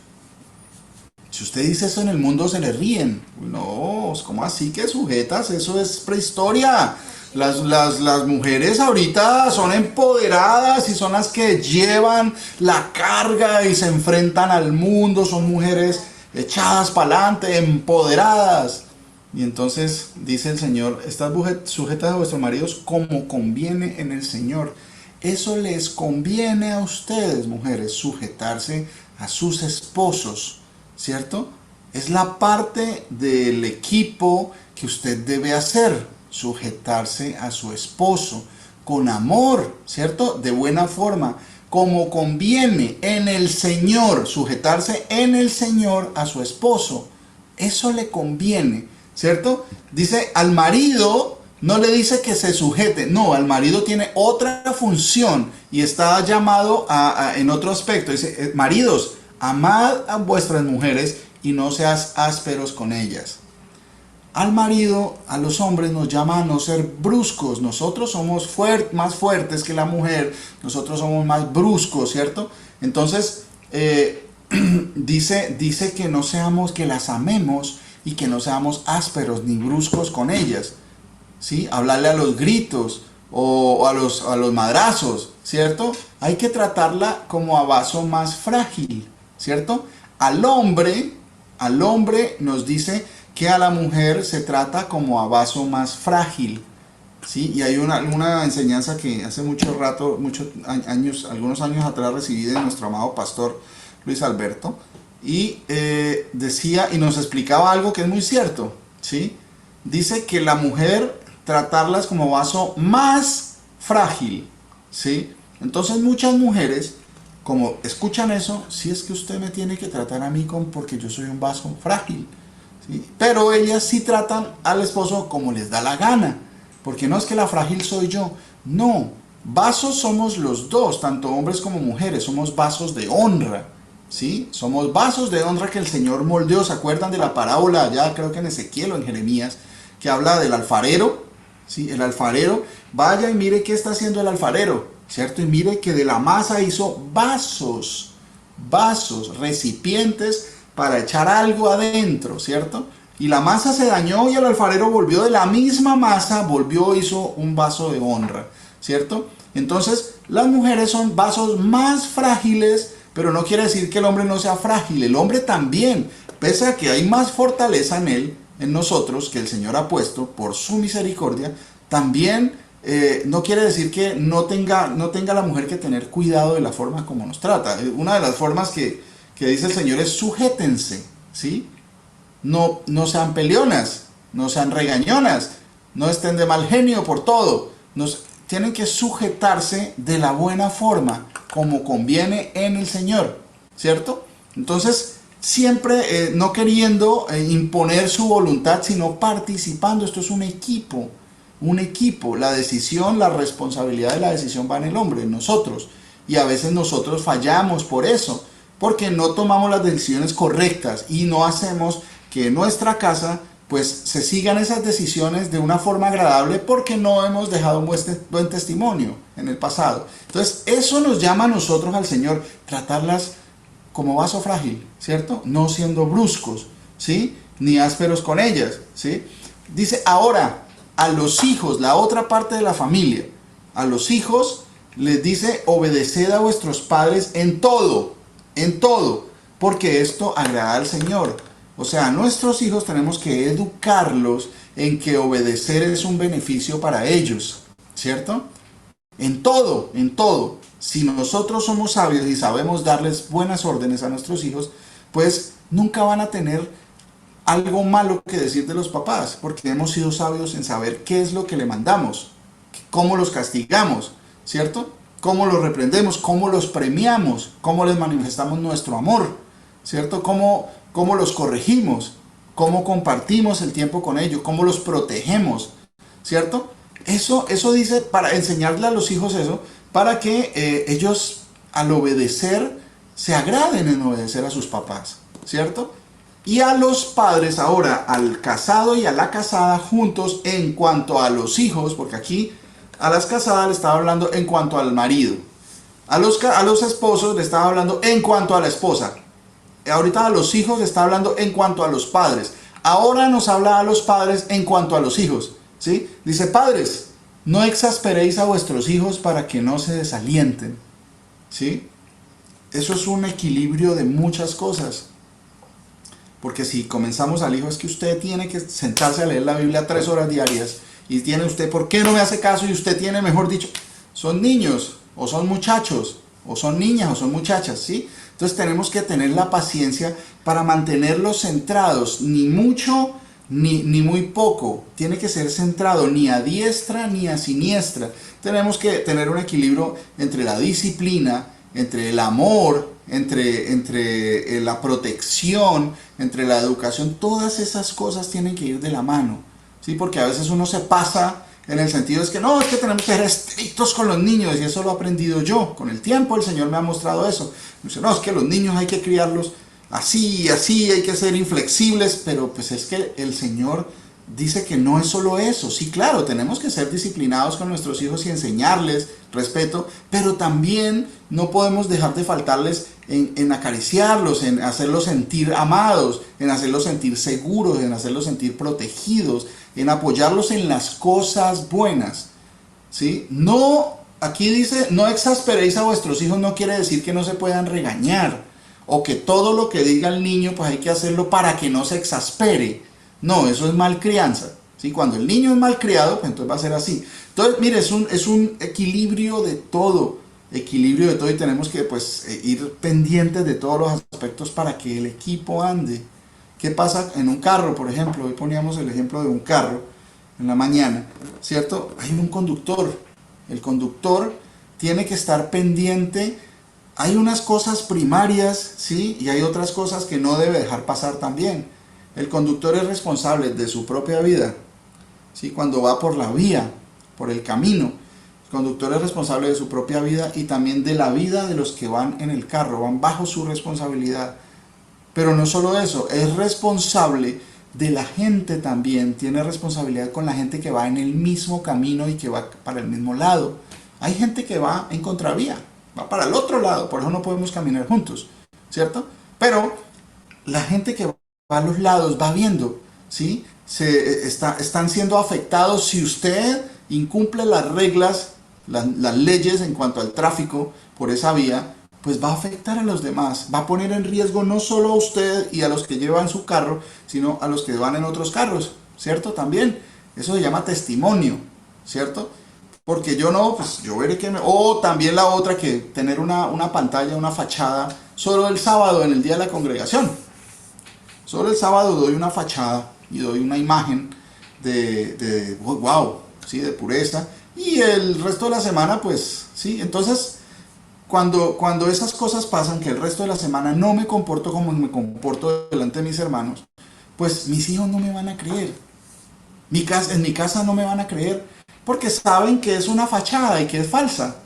Si usted dice eso en el mundo se le ríen. No, ¿cómo así que sujetas? Eso es prehistoria. Las mujeres ahorita son empoderadas y son las que llevan la carga y se enfrentan al mundo. Son mujeres echadas para adelante, empoderadas. Y entonces dice el Señor, estad sujetas a vuestros maridos como conviene en el Señor. Eso les conviene a ustedes, mujeres, sujetarse a sus esposos, ¿cierto? Es la parte del equipo que usted debe hacer, sujetarse a su esposo con amor, ¿cierto? De buena forma, como conviene en el Señor, sujetarse en el Señor a su esposo. Eso le conviene, ¿cierto? Dice al marido, no le dice que se sujete, no, al marido tiene otra función y está llamado en otro aspecto. Dice, maridos, amad a vuestras mujeres y no seas ásperos con ellas. Al marido, a los hombres nos llama a no ser bruscos. Nosotros somos más fuertes que la mujer, nosotros somos más bruscos, ¿cierto? Entonces, dice que no seamos, que las amemos y que no seamos ásperos ni bruscos con ellas, ¿sí? Hablarle a los gritos o a los madrazos, ¿cierto? Hay que tratarla como a vaso más frágil, ¿cierto? Al hombre nos dice que a la mujer se trata como a vaso más frágil, ¿sí? Y hay una enseñanza que hace algunos años atrás recibí de nuestro amado pastor Luis Alberto, y decía y nos explicaba algo que es muy cierto, ¿sí? Dice que la mujer tratarlas como vaso más frágil, ¿sí? Entonces muchas mujeres, como escuchan eso, si es que usted me tiene que tratar a mí porque yo soy un vaso frágil, ¿sí? Pero ellas sí tratan al esposo como les da la gana, porque no es que la frágil soy yo, no, vasos somos los dos, tanto hombres como mujeres, somos vasos de honra, ¿sí? Somos vasos de honra que el Señor moldeó. ¿Se acuerdan de la parábola allá, creo que en Ezequiel o en Jeremías, que habla del alfarero? ¿Sí? El alfarero, vaya y mire qué está haciendo el alfarero, ¿cierto? Y mire que de la masa hizo vasos, recipientes para echar algo adentro, ¿cierto? Y la masa se dañó y el alfarero volvió de la misma masa, hizo un vaso de honra, ¿cierto? Entonces, las mujeres son vasos más frágiles, pero no quiere decir que el hombre no sea frágil. El hombre también, pese a que hay más fortaleza en él, en nosotros, que el Señor ha puesto por su misericordia, también no quiere decir que no tenga la mujer que tener cuidado de la forma como nos trata. Una de las formas que dice el Señor es sujétense, ¿sí? No sean peleonas, no sean regañonas, no estén de mal genio por todo. Tienen que sujetarse de la buena forma, como conviene en el Señor, ¿cierto? Entonces, siempre no queriendo imponer su voluntad, sino participando. Esto es un equipo. La decisión, la responsabilidad de la decisión va en el hombre, en nosotros. Y a veces nosotros fallamos por eso, porque no tomamos las decisiones correctas y no hacemos que en nuestra casa pues se sigan esas decisiones de una forma agradable, porque no hemos dejado un buen testimonio en el pasado. Entonces eso nos llama a nosotros al Señor, tratarlas como vaso frágil, ¿cierto? No siendo bruscos, ¿sí? Ni ásperos con ellas, ¿sí? Dice, ahora, a los hijos, la otra parte de la familia, a los hijos les dice, obedeced a vuestros padres en todo, porque esto agrada al Señor. O sea, a nuestros hijos tenemos que educarlos en que obedecer es un beneficio para ellos, ¿cierto? En todo. Si nosotros somos sabios y sabemos darles buenas órdenes a nuestros hijos, pues nunca van a tener algo malo que decir de los papás, porque hemos sido sabios en saber qué es lo que le mandamos, cómo los castigamos, ¿cierto? Cómo los reprendemos, cómo los premiamos, cómo les manifestamos nuestro amor, ¿cierto? Cómo los corregimos, cómo compartimos el tiempo con ellos, cómo los protegemos, ¿cierto? Eso dice, para enseñarle a los hijos eso, para que ellos al obedecer se agraden en obedecer a sus papás, ¿cierto? Y a los padres ahora, al casado y a la casada juntos en cuanto a los hijos, porque aquí a las casadas le estaba hablando en cuanto al marido, a los esposos le estaba hablando en cuanto a la esposa, ahorita a los hijos le está hablando en cuanto a los padres, ahora nos habla a los padres en cuanto a los hijos, ¿sí? Dice, padres, no exasperéis a vuestros hijos para que no se desalienten, ¿sí? Eso es un equilibrio de muchas cosas. Porque si comenzamos al hijo, es que usted tiene que sentarse a leer la Biblia 3 horas diarias, y tiene usted, ¿por qué no me hace caso? Y usted tiene, mejor dicho, son niños, o son muchachos, o son niñas, o son muchachas, ¿sí? Entonces tenemos que tener la paciencia para mantenerlos centrados, ni mucho, ni muy poco. Tiene que ser centrado, ni a diestra, ni a siniestra. Tenemos que tener un equilibrio entre la disciplina, entre el amor, entre la protección, entre la educación. Todas esas cosas tienen que ir de la mano, ¿sí? Porque a veces uno se pasa en el sentido es que tenemos que ser estrictos con los niños, y eso lo he aprendido yo. Con el tiempo el Señor me ha mostrado eso. Me dice, no, es que los niños hay que criarlos así, hay que ser inflexibles, pero pues es que el Señor dice que no es solo eso. Sí, claro, tenemos que ser disciplinados con nuestros hijos y enseñarles respeto, pero también no podemos dejar de faltarles en acariciarlos, en hacerlos sentir amados, en hacerlos sentir seguros, en hacerlos sentir protegidos, en apoyarlos en las cosas buenas, ¿sí? No, aquí dice, no exasperéis a vuestros hijos, no quiere decir que no se puedan regañar, o que todo lo que diga el niño pues hay que hacerlo para que no se exaspere. No, eso es malcrianza, ¿sí? Cuando el niño es malcriado, pues entonces va a ser así. Entonces, mire, es un equilibrio de todo, y tenemos que pues ir pendientes de todos los aspectos para que el equipo ande. ¿Qué pasa en un carro, por ejemplo? Hoy poníamos el ejemplo de un carro en la mañana, ¿cierto? Hay un conductor. El conductor tiene que estar pendiente. Hay unas cosas primarias, ¿sí? Y hay otras cosas que no debe dejar pasar también. El conductor es responsable de su propia vida, ¿sí? Cuando va por la vía, por el camino. conductor es responsable de su propia vida y también de la vida de los que van en el carro, van bajo su responsabilidad. Pero no solo eso, es responsable de la gente también, tiene responsabilidad con la gente que va en el mismo camino y que va para el mismo lado. Hay gente que va en contravía, va para el otro lado, por eso no podemos caminar juntos, ¿cierto? Pero la gente que va a los lados va viendo, ¿sí? Están siendo afectados si usted incumple las reglas, las leyes en cuanto al tráfico por esa vía, pues va a afectar a los demás, va a poner en riesgo no solo a usted y a los que llevan su carro, sino a los que van en otros carros, ¿cierto? También, eso se llama testimonio, ¿cierto? Porque yo no, pues yo veré que o también la otra, que tener una pantalla, una fachada, solo el sábado en el día de la congregación. Solo el sábado doy una fachada y doy una imagen de wow, ¿sí? De pureza. Y el resto de la semana, pues, sí. Entonces, cuando esas cosas pasan, que el resto de la semana no me comporto como me comporto delante de mis hermanos, pues mis hijos no me van a creer. En mi casa no me van a creer, porque saben que es una fachada y que es falsa.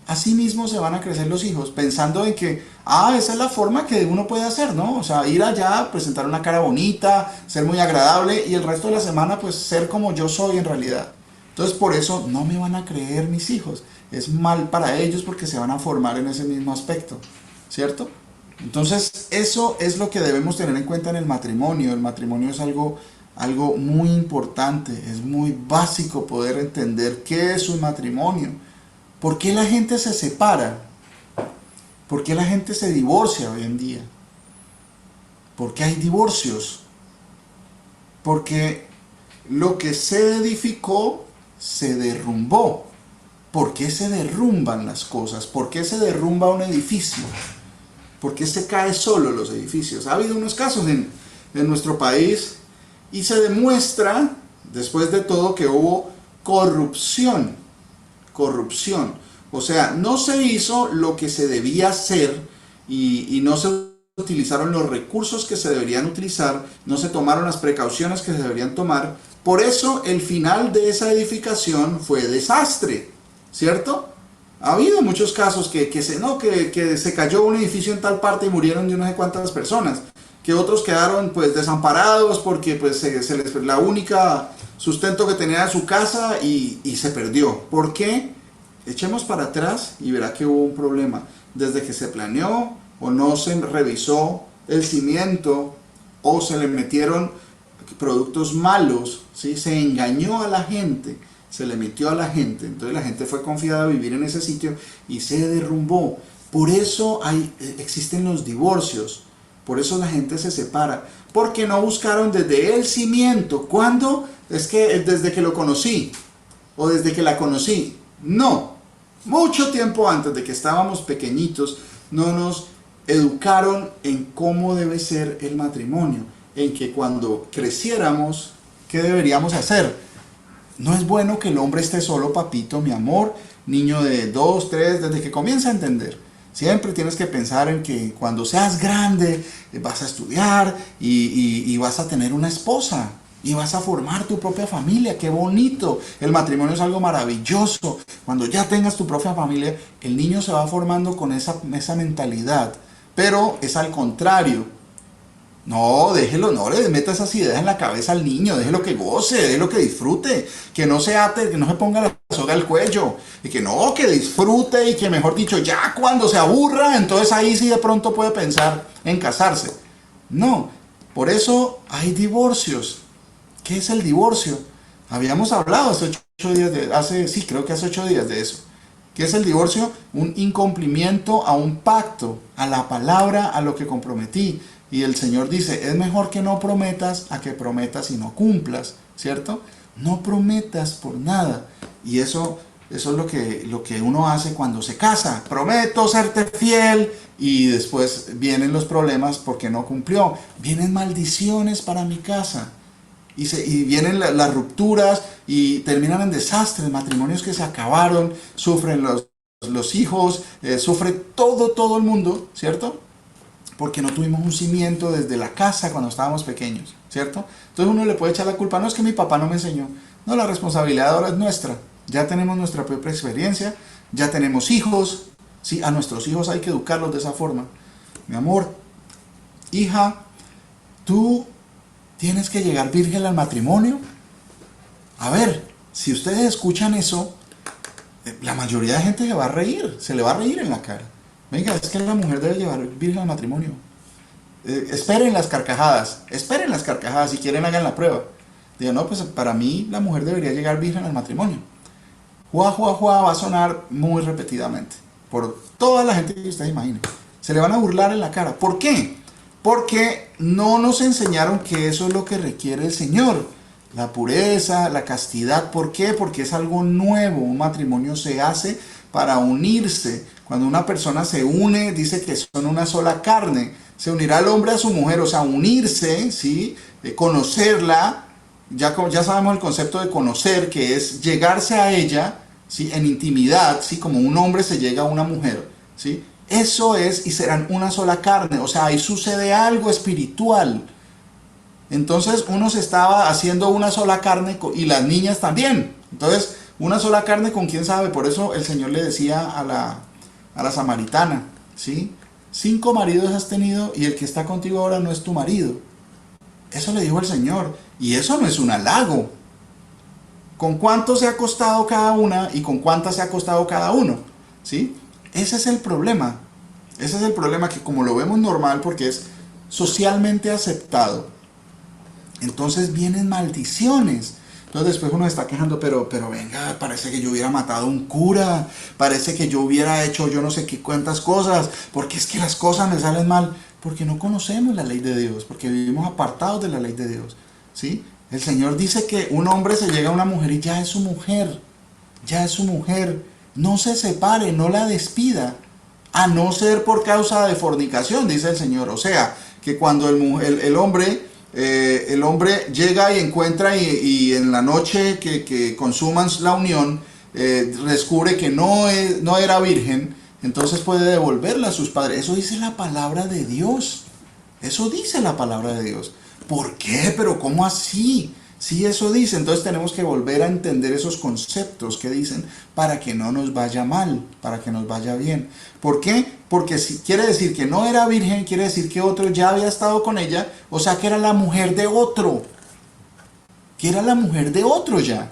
Así mismo se van a crecer los hijos, pensando en que, esa es la forma que uno puede hacer, ¿no? O sea, ir allá, presentar una cara bonita, ser muy agradable, y el resto de la semana, pues, ser como yo soy en realidad. Entonces, por eso no me van a creer mis hijos. Es mal para ellos porque se van a formar en ese mismo aspecto, ¿cierto? Entonces, eso es lo que debemos tener en cuenta en el matrimonio. El matrimonio es algo muy importante, es muy básico poder entender qué es un matrimonio. ¿Por qué la gente se separa? ¿Por qué la gente se divorcia hoy en día? ¿Por qué hay divorcios? Porque lo que se edificó se derrumbó. ¿Por qué se derrumban las cosas? ¿Por qué se derrumba un edificio? ¿Por qué se caen solo los edificios? Ha habido unos casos en nuestro país y se demuestra, después de todo, que hubo corrupción. O sea, no se hizo lo que se debía hacer y no se utilizaron los recursos que se deberían utilizar, no se tomaron las precauciones que se deberían tomar. Por eso el final de esa edificación fue desastre, ¿cierto? Ha habido muchos casos que se cayó un edificio en tal parte y murieron de no sé cuántas personas, que otros quedaron pues desamparados porque pues la única sustento que tenía era su casa y se perdió. ¿Por qué? Echemos para atrás y verá que hubo un problema. Desde que se planeó o no se revisó el cimiento o se le metieron productos malos, ¿sí? Se engañó a la gente, se le metió a la gente, entonces la gente fue confiada a vivir en ese sitio y se derrumbó. Por eso existen los divorcios, por eso la gente se separa, porque no buscaron desde el cimiento. ¿Cuándo? Es que desde que lo conocí o desde que la conocí. No, mucho tiempo antes de que estábamos pequeñitos no nos educaron en cómo debe ser el matrimonio, en que cuando creciéramos, ¿qué deberíamos hacer? No es bueno que el hombre esté solo, papito, mi amor, niño de 2, 3, desde que comienza a entender. Siempre tienes que pensar en que cuando seas grande vas a estudiar y vas a tener una esposa y vas a formar tu propia familia. ¡Qué bonito! El matrimonio es algo maravilloso. Cuando ya tengas tu propia familia, el niño se va formando con esa mentalidad. Pero es al contrario. No, déjelo, no le meta esas ideas en la cabeza al niño, déjelo que goce, déjelo que disfrute, que no se ate, que no se ponga la soga al cuello, y que disfrute y que, mejor dicho, ya cuando se aburra, entonces ahí sí de pronto puede pensar en casarse. No, por eso hay divorcios. ¿Qué es el divorcio? Habíamos hablado hace 8 días, creo que hace 8 días de eso. ¿Qué es el divorcio? Un incumplimiento a un pacto, a la palabra, a lo que comprometí. Y el Señor dice, es mejor que no prometas a que prometas y no cumplas, ¿cierto? No prometas por nada. Y eso es lo que uno hace cuando se casa. Prometo serte fiel y después vienen los problemas porque no cumplió. Vienen maldiciones para mi casa. Y vienen las rupturas y terminan en desastres, matrimonios que se acabaron, sufren los hijos, sufre todo el mundo, ¿cierto? Porque no tuvimos un cimiento desde la casa cuando estábamos pequeños, ¿cierto? Entonces uno le puede echar la culpa, no es que mi papá no me enseñó, no, la responsabilidad ahora es nuestra, ya tenemos nuestra propia experiencia, ya tenemos hijos, ¿sí? A nuestros hijos hay que educarlos de esa forma. Mi amor, hija, tú tienes que llegar virgen al matrimonio. A ver, si ustedes escuchan eso, la mayoría de gente se va a reír, se le va a reír en la cara. Venga, es que la mujer debe llevar virgen al matrimonio. Esperen las carcajadas, si quieren hagan la prueba. Digan, no, pues para mí la mujer debería llegar virgen al matrimonio. Juá, juá, juá va a sonar muy repetidamente, por toda la gente que ustedes imaginen. Se le van a burlar en la cara. ¿Por qué? Porque no nos enseñaron que eso es lo que requiere el Señor. La pureza, la castidad. ¿Por qué? Porque es algo nuevo. Un matrimonio se hace para unirse. Cuando una persona se une, dice que son una sola carne. Se unirá el hombre a su mujer, o sea, unirse, ¿sí? Conocerla. Ya sabemos el concepto de conocer, que es llegarse a ella, ¿sí? En intimidad, ¿sí? Como un hombre se llega a una mujer, ¿sí? Eso es, y serán una sola carne. O sea, ahí sucede algo espiritual. Entonces uno se estaba haciendo una sola carne y las niñas también. Entonces, una sola carne con quién sabe. Por eso el Señor le decía a la samaritana, ¿sí? 5 maridos has tenido y el que está contigo ahora no es tu marido. Eso le dijo el Señor. Y eso no es un halago. ¿Con cuánto se ha acostado cada una y con cuántas se ha acostado cada uno? ¿Sí? Ese es el problema. Ese es el problema, que como lo vemos normal porque es socialmente aceptado, entonces vienen maldiciones. Entonces después uno está quejando, pero venga, parece que yo hubiera matado a un cura, parece que yo hubiera hecho yo no sé qué cuántas cosas, porque es que las cosas me salen mal, porque no conocemos la ley de Dios, porque vivimos apartados de la ley de Dios, ¿sí? El Señor dice que un hombre se llega a una mujer y ya es su mujer, no se separe, no la despida, a no ser por causa de fornicación, dice el Señor. O sea, que cuando el hombre llega y encuentra y en la noche que consuman la unión, descubre que no era virgen, entonces puede devolverla a sus padres. Eso dice la palabra de Dios. Eso dice la palabra de Dios. ¿Por qué? ¿Pero cómo así? Sí, eso dice. Entonces tenemos que volver a entender esos conceptos que dicen para que no nos vaya mal, para que nos vaya bien. ¿Por qué? Porque si quiere decir que no era virgen, quiere decir que otro ya había estado con ella, o sea que era la mujer de otro. Que era la mujer de otro ya.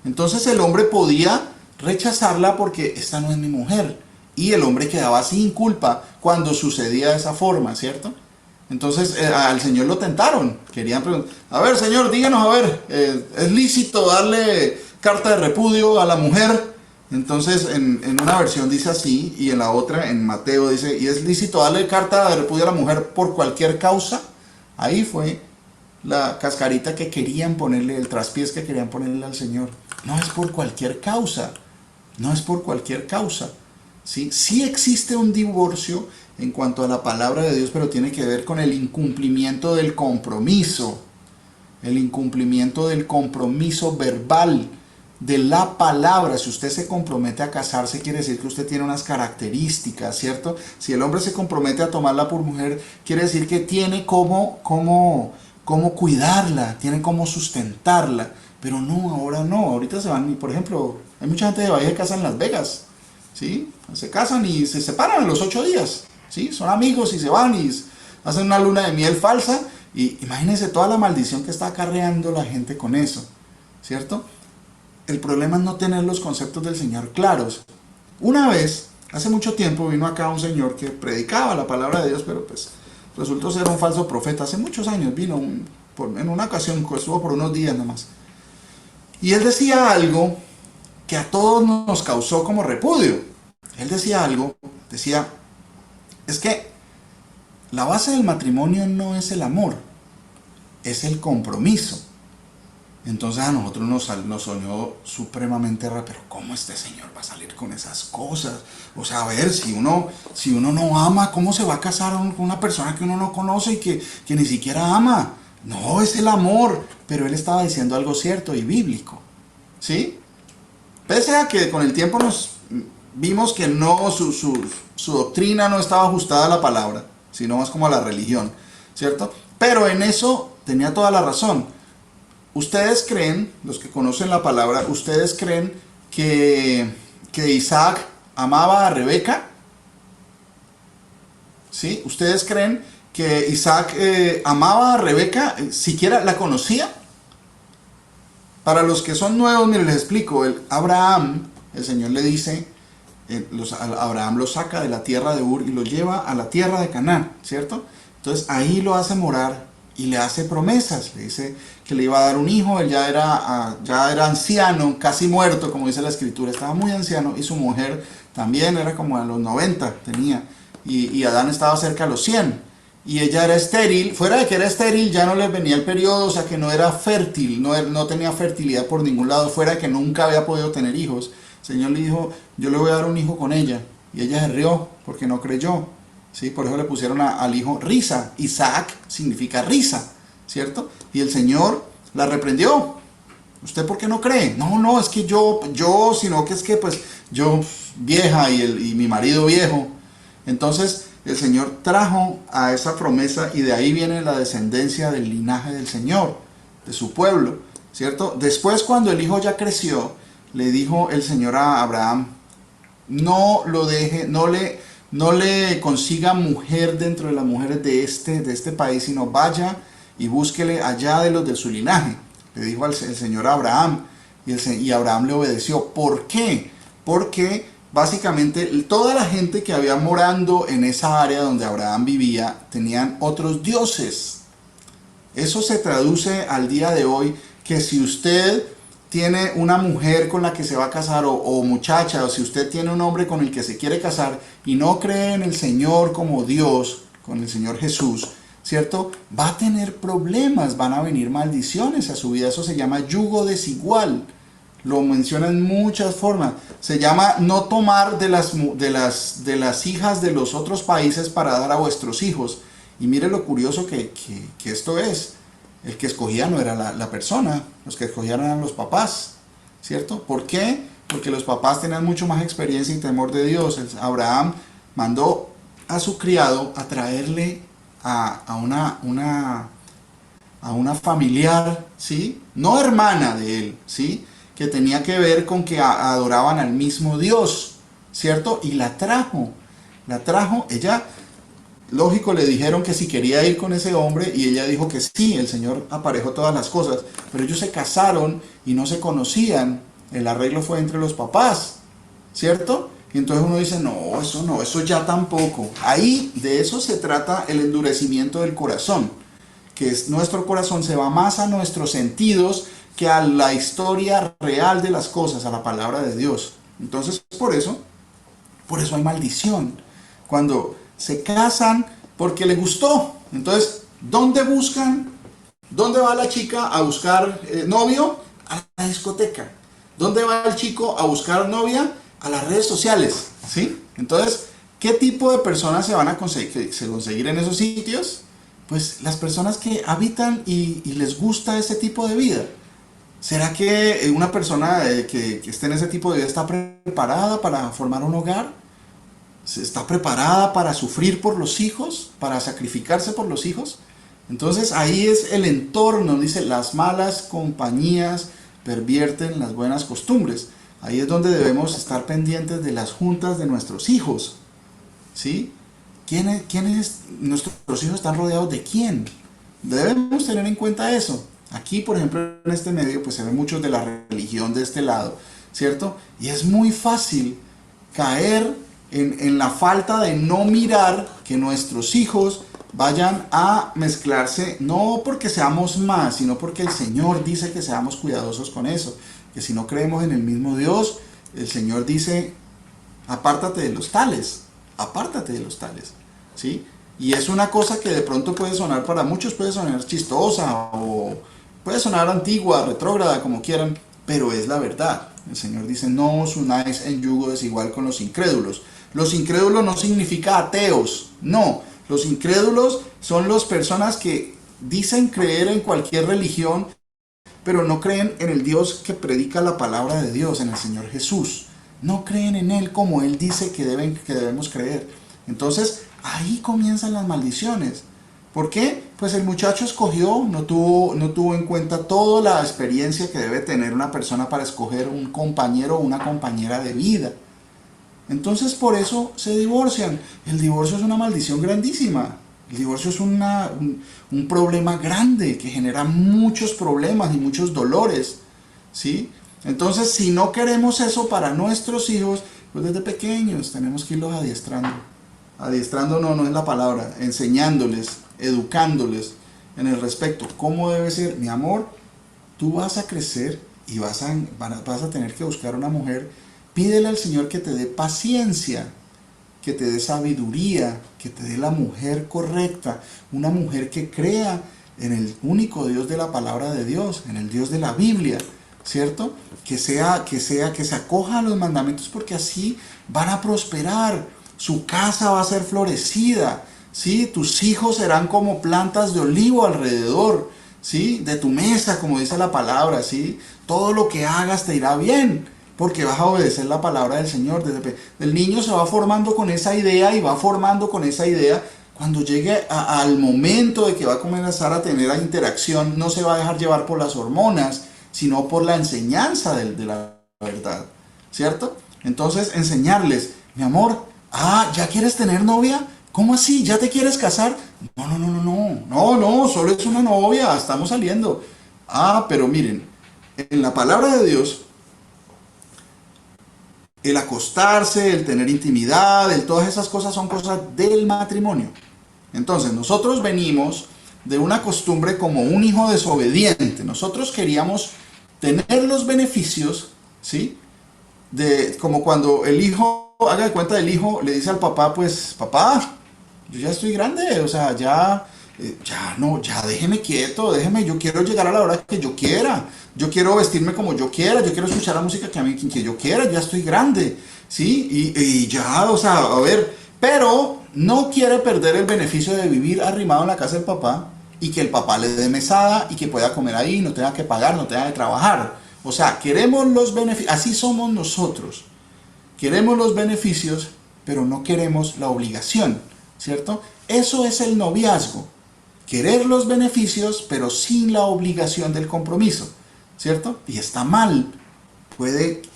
Entonces el hombre podía rechazarla porque esta no es mi mujer. Y el hombre quedaba sin culpa cuando sucedía de esa forma, ¿cierto? Entonces al Señor lo tentaron, querían preguntar, a ver Señor, díganos, a ver, ¿es lícito darle carta de repudio a la mujer? Entonces en una versión dice así, y en la otra, en Mateo, dice, ¿y es lícito darle carta de repudio a la mujer por cualquier causa? Ahí fue la cascarita que querían ponerle, el traspiés que querían ponerle al Señor. No es por cualquier causa, no es por cualquier causa. ¿Sí? Sí existe un divorcio en cuanto a la palabra de Dios, pero tiene que ver con el incumplimiento del compromiso. El incumplimiento del compromiso verbal, de la palabra. Si usted se compromete a casarse, quiere decir que usted tiene unas características, ¿cierto? Si el hombre se compromete a tomarla por mujer, quiere decir que tiene cómo cuidarla, tiene cómo sustentarla. Pero no, ahora no. Ahorita se van, por ejemplo, hay mucha gente que va y se casa en Las Vegas, ¿sí? Se casan y se separan a los 8 días, ¿sí? Son amigos y se van y hacen una luna de miel falsa. Y imagínense toda la maldición que está acarreando la gente con eso, ¿cierto? El problema es no tener los conceptos del Señor claros. Una vez, hace mucho tiempo, vino acá un señor que predicaba la palabra de Dios, pero pues resultó ser un falso profeta. Hace muchos años vino, en una ocasión, estuvo por unos días nomás. Y él decía algo que a todos nos causó como repudio. Él decía algo, es que la base del matrimonio no es el amor, es el compromiso. Entonces a nosotros nos soñó supremamente raro, pero ¿cómo este señor va a salir con esas cosas? O sea, a ver, si uno no ama, ¿cómo se va a casar con una persona que uno no conoce y que ni siquiera ama? No, es el amor. Pero él estaba diciendo algo cierto y bíblico, ¿sí? Pese a que con el tiempo nos vimos que no, su doctrina no estaba ajustada a la palabra, sino más como a la religión, ¿cierto? Pero en eso tenía toda la razón. Ustedes creen, los que conocen la palabra, ustedes creen que Isaac amaba a Rebeca? ¿Sí? ¿Ustedes creen que Isaac amaba a Rebeca? ¿Siquiera la conocía? Para los que son nuevos, miren, les explico. Abraham, el Señor le dice, Abraham lo saca de la tierra de Ur y lo lleva a la tierra de Canaán, ¿cierto? Entonces ahí lo hace morar y le hace promesas. Le dice que le iba a dar un hijo. Él ya era anciano, casi muerto, como dice la escritura. Estaba muy anciano, y su mujer también era como a los 90 tenía. Y Adán estaba cerca a los 100. Y ella era estéril. Fuera de que era estéril, ya no le venía el periodo, o sea que no era fértil, no tenía fertilidad por ningún lado, fuera de que nunca había podido tener hijos. El Señor le dijo, yo le voy a dar un hijo con ella. Y ella se rió porque no creyó. ¿Sí? Por eso le pusieron al hijo Risa. Isaac significa risa, ¿cierto? Y el Señor la reprendió. ¿Usted por qué no cree? No, es que yo, sino que es que pues yo vieja y mi marido viejo. Entonces el Señor trajo a esa promesa, y de ahí viene la descendencia del linaje del Señor, de su pueblo, ¿cierto? Después, cuando el hijo ya creció, le dijo el Señor a Abraham, no lo deje, no le consiga mujer dentro de las mujeres de este país, sino vaya y búsquele allá de los de su linaje. Le dijo el Señor a Abraham, y Abraham le obedeció. ¿Por qué? Porque básicamente toda la gente que había morando en esa área donde Abraham vivía tenían otros dioses. Eso se traduce al día de hoy que si usted tiene una mujer con la que se va a casar, o muchacha, o si usted tiene un hombre con el que se quiere casar y no cree en el Señor como Dios, con el Señor Jesús, ¿cierto? Va a tener problemas, van a venir maldiciones a su vida. Eso se llama yugo desigual. Lo menciona en muchas formas. Se llama no tomar de las hijas de los otros países para dar a vuestros hijos. Y mire lo curioso que esto es. El que escogía no era la persona, los que escogían eran los papás, ¿cierto? ¿Por qué? Porque los papás tenían mucho más experiencia y temor de Dios. Abraham mandó a su criado a traerle a una familiar, ¿sí? No hermana de él, ¿sí? Que tenía que ver con que adoraban al mismo Dios, ¿cierto? Y la trajo, ella, lógico, le dijeron que si quería ir con ese hombre, y ella dijo que sí. El Señor aparejó todas las cosas, pero ellos se casaron y no se conocían. El arreglo fue entre los papás, ¿cierto? Y entonces uno dice, no, eso ya tampoco. Ahí de eso se trata el endurecimiento del corazón, que es nuestro corazón se va más a nuestros sentidos que a la historia real de las cosas, a la palabra de Dios. Entonces, por eso hay maldición. Cuando se casan porque le gustó, entonces, ¿dónde buscan? ¿Dónde va la chica a buscar novio? A la discoteca. ¿Dónde va el chico a buscar novia? A las redes sociales, ¿sí? Entonces, ¿qué tipo de personas se van a conseguir en esos sitios? Pues las personas que habitan y les gusta ese tipo de vida. ¿Será que una persona que esté en ese tipo de vida está preparada para formar un hogar? ¿Está preparada para sufrir por los hijos? ¿Para sacrificarse por los hijos? Entonces ahí es el entorno, dice, las malas compañías pervierten las buenas costumbres. Ahí es donde debemos estar pendientes de las juntas de nuestros hijos, ¿sí? Nuestros hijos están rodeados de quién? Debemos tener en cuenta eso. Aquí, por ejemplo, en este medio, pues se ve mucho de la religión de este lado, ¿cierto? Y es muy fácil caer en la falta de no mirar que nuestros hijos vayan a mezclarse, no porque seamos más, sino porque el Señor dice que seamos cuidadosos con eso, que si no creemos en el mismo Dios, el Señor dice, apártate de los tales, ¿sí? Y es una cosa que de pronto puede sonar, para muchos puede sonar chistosa, o puede sonar antigua, retrógrada, como quieran, pero es la verdad. El Señor dice, no os unáis en yugo desigual con los incrédulos. Los incrédulos no significa ateos, no. Los incrédulos son las personas que dicen creer en cualquier religión, pero no creen en el Dios que predica la palabra de Dios, en el Señor Jesús. No creen en Él como Él dice que debemos creer. Entonces, ahí comienzan las maldiciones. ¿Por qué? pues el muchacho escogió, no tuvo en cuenta toda la experiencia que debe tener una persona para escoger un compañero o una compañera de vida. Entonces por eso se divorcian. El divorcio es una maldición grandísima. El divorcio es un problema grande que genera muchos problemas y muchos dolores, ¿sí? Entonces, si no queremos eso para nuestros hijos, pues desde pequeños tenemos que irlos adiestrando. Adiestrando no es la palabra, enseñándoles, educándoles en el respecto. ¿Cómo debe ser? Mi amor, tú vas a crecer y vas a tener que buscar una mujer. Pídele al Señor que te dé paciencia, que te dé sabiduría, que te dé la mujer correcta, una mujer que crea en el único Dios de la palabra de Dios, en el Dios de la Biblia, ¿cierto? Que se acoja a los mandamientos, porque así van a prosperar, su casa va a ser florecida, ¿sí? Tus hijos serán como plantas de olivo alrededor, ¿sí? De tu mesa, como dice la palabra, ¿sí? Todo lo que hagas te irá bien, porque vas a obedecer la palabra del Señor. El niño se va formando con esa idea y va formando con esa idea. Cuando llegue al momento de que va a comenzar a tener la interacción, no se va a dejar llevar por las hormonas, sino por la enseñanza de la verdad, ¿cierto? Entonces, enseñarles, mi amor, ¿ya quieres tener novia? ¿Cómo así? ¿Ya te quieres casar? No, solo es una novia, estamos saliendo. Pero miren, en la palabra de Dios, el acostarse, el tener intimidad, todas esas cosas son cosas del matrimonio. Entonces nosotros venimos de una costumbre como un hijo desobediente. Nosotros queríamos tener los beneficios, ¿sí? Como cuando el hijo, haga de cuenta, el hijo le dice al papá, pues papá, yo ya estoy grande, o sea, ya déjeme quieto, yo quiero llegar a la hora que yo quiera, yo quiero vestirme como yo quiera, yo quiero escuchar la música que yo quiera, ya estoy grande, ¿sí? Y ya, o sea, a ver, pero no quiere perder el beneficio de vivir arrimado en la casa del papá y que el papá le dé mesada y que pueda comer ahí, no tenga que pagar, no tenga que trabajar. O sea, queremos los beneficios, así somos nosotros, queremos los beneficios, pero no queremos la obligación, ¿cierto? Eso es el noviazgo. Querer los beneficios, pero sin la obligación del compromiso, ¿cierto? Y está mal.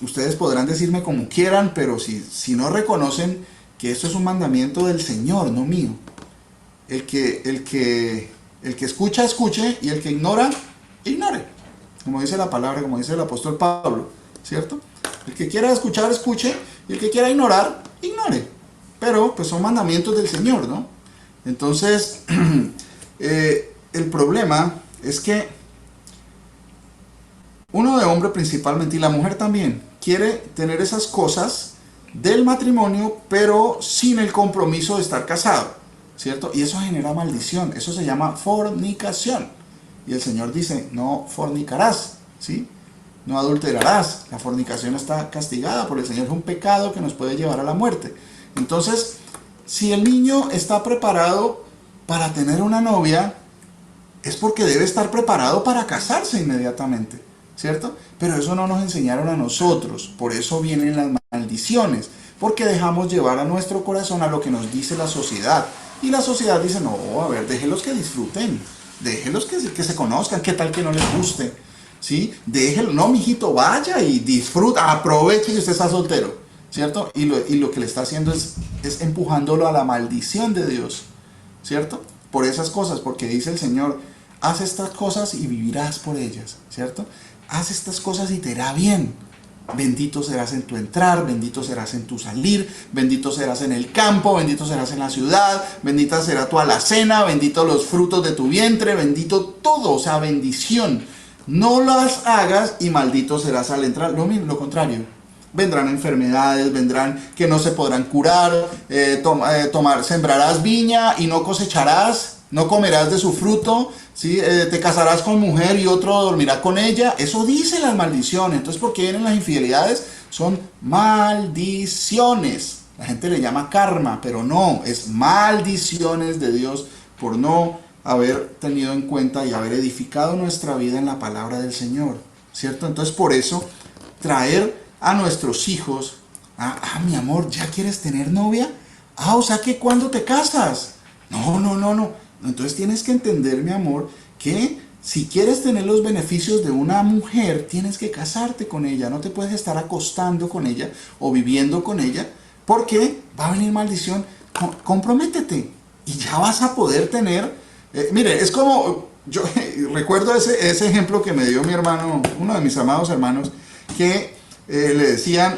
Ustedes podrán decirme como quieran, pero si no reconocen que esto es un mandamiento del Señor, no mío. El que escucha, escuche, y el que ignora, ignore. Como dice la palabra, como dice el apóstol Pablo, ¿cierto? El que quiera escuchar, escuche, y el que quiera ignorar, ignore. Pero pues son mandamientos del Señor, ¿no? Entonces, el problema es que uno de hombre principalmente, y la mujer también, quiere tener esas cosas del matrimonio, pero sin el compromiso de estar casado, ¿cierto? Y eso genera maldición, eso se llama fornicación. Y el Señor dice, no fornicarás, ¿sí? No adulterarás. La fornicación está castigada por el Señor, es un pecado que nos puede llevar a la muerte. Entonces, si el niño está preparado para tener una novia, es porque debe estar preparado para casarse inmediatamente, ¿cierto? Pero eso no nos enseñaron a nosotros, por eso vienen las maldiciones, porque dejamos llevar a nuestro corazón a lo que nos dice la sociedad. Y la sociedad dice, no, a ver, déjenlos que disfruten, déjenlos que se conozcan, qué tal que no les guste, ¿sí? Déjenlo, no, mijito, vaya y disfruta, aproveche que usted está soltero, ¿cierto? Y lo que le está haciendo es empujándolo a la maldición de Dios, ¿cierto? Por esas cosas, porque dice el Señor, haz estas cosas y vivirás por ellas, ¿cierto? Haz estas cosas y te irá bien. Bendito serás en tu entrar, bendito serás en tu salir, bendito serás en el campo, bendito serás en la ciudad, bendita será tu alacena, bendito los frutos de tu vientre, bendito todo, o sea, bendición. No las hagas y maldito serás al entrar, lo contrario. Vendrán enfermedades, vendrán que no se podrán curar, sembrarás viña y no cosecharás, no comerás de su fruto, ¿sí? Te casarás con mujer y otro dormirá con ella. Eso dice las maldiciones. Entonces, ¿por qué vienen las infidelidades? Son maldiciones. La gente le llama karma, pero no, es maldiciones de Dios por no haber tenido en cuenta y haber edificado nuestra vida en la palabra del Señor, ¿cierto? Entonces, por eso, traer a nuestros hijos, mi amor, ¿ya quieres tener novia? O sea que ¿cuándo te casas? No. Entonces tienes que entender, mi amor, que si quieres tener los beneficios de una mujer, tienes que casarte con ella. No te puedes estar acostando con ella o viviendo con ella, porque va a venir maldición. Comprométete y ya vas a poder tener. Mire, es como, yo recuerdo ese ejemplo que me dio mi hermano, uno de mis amados hermanos, que le decía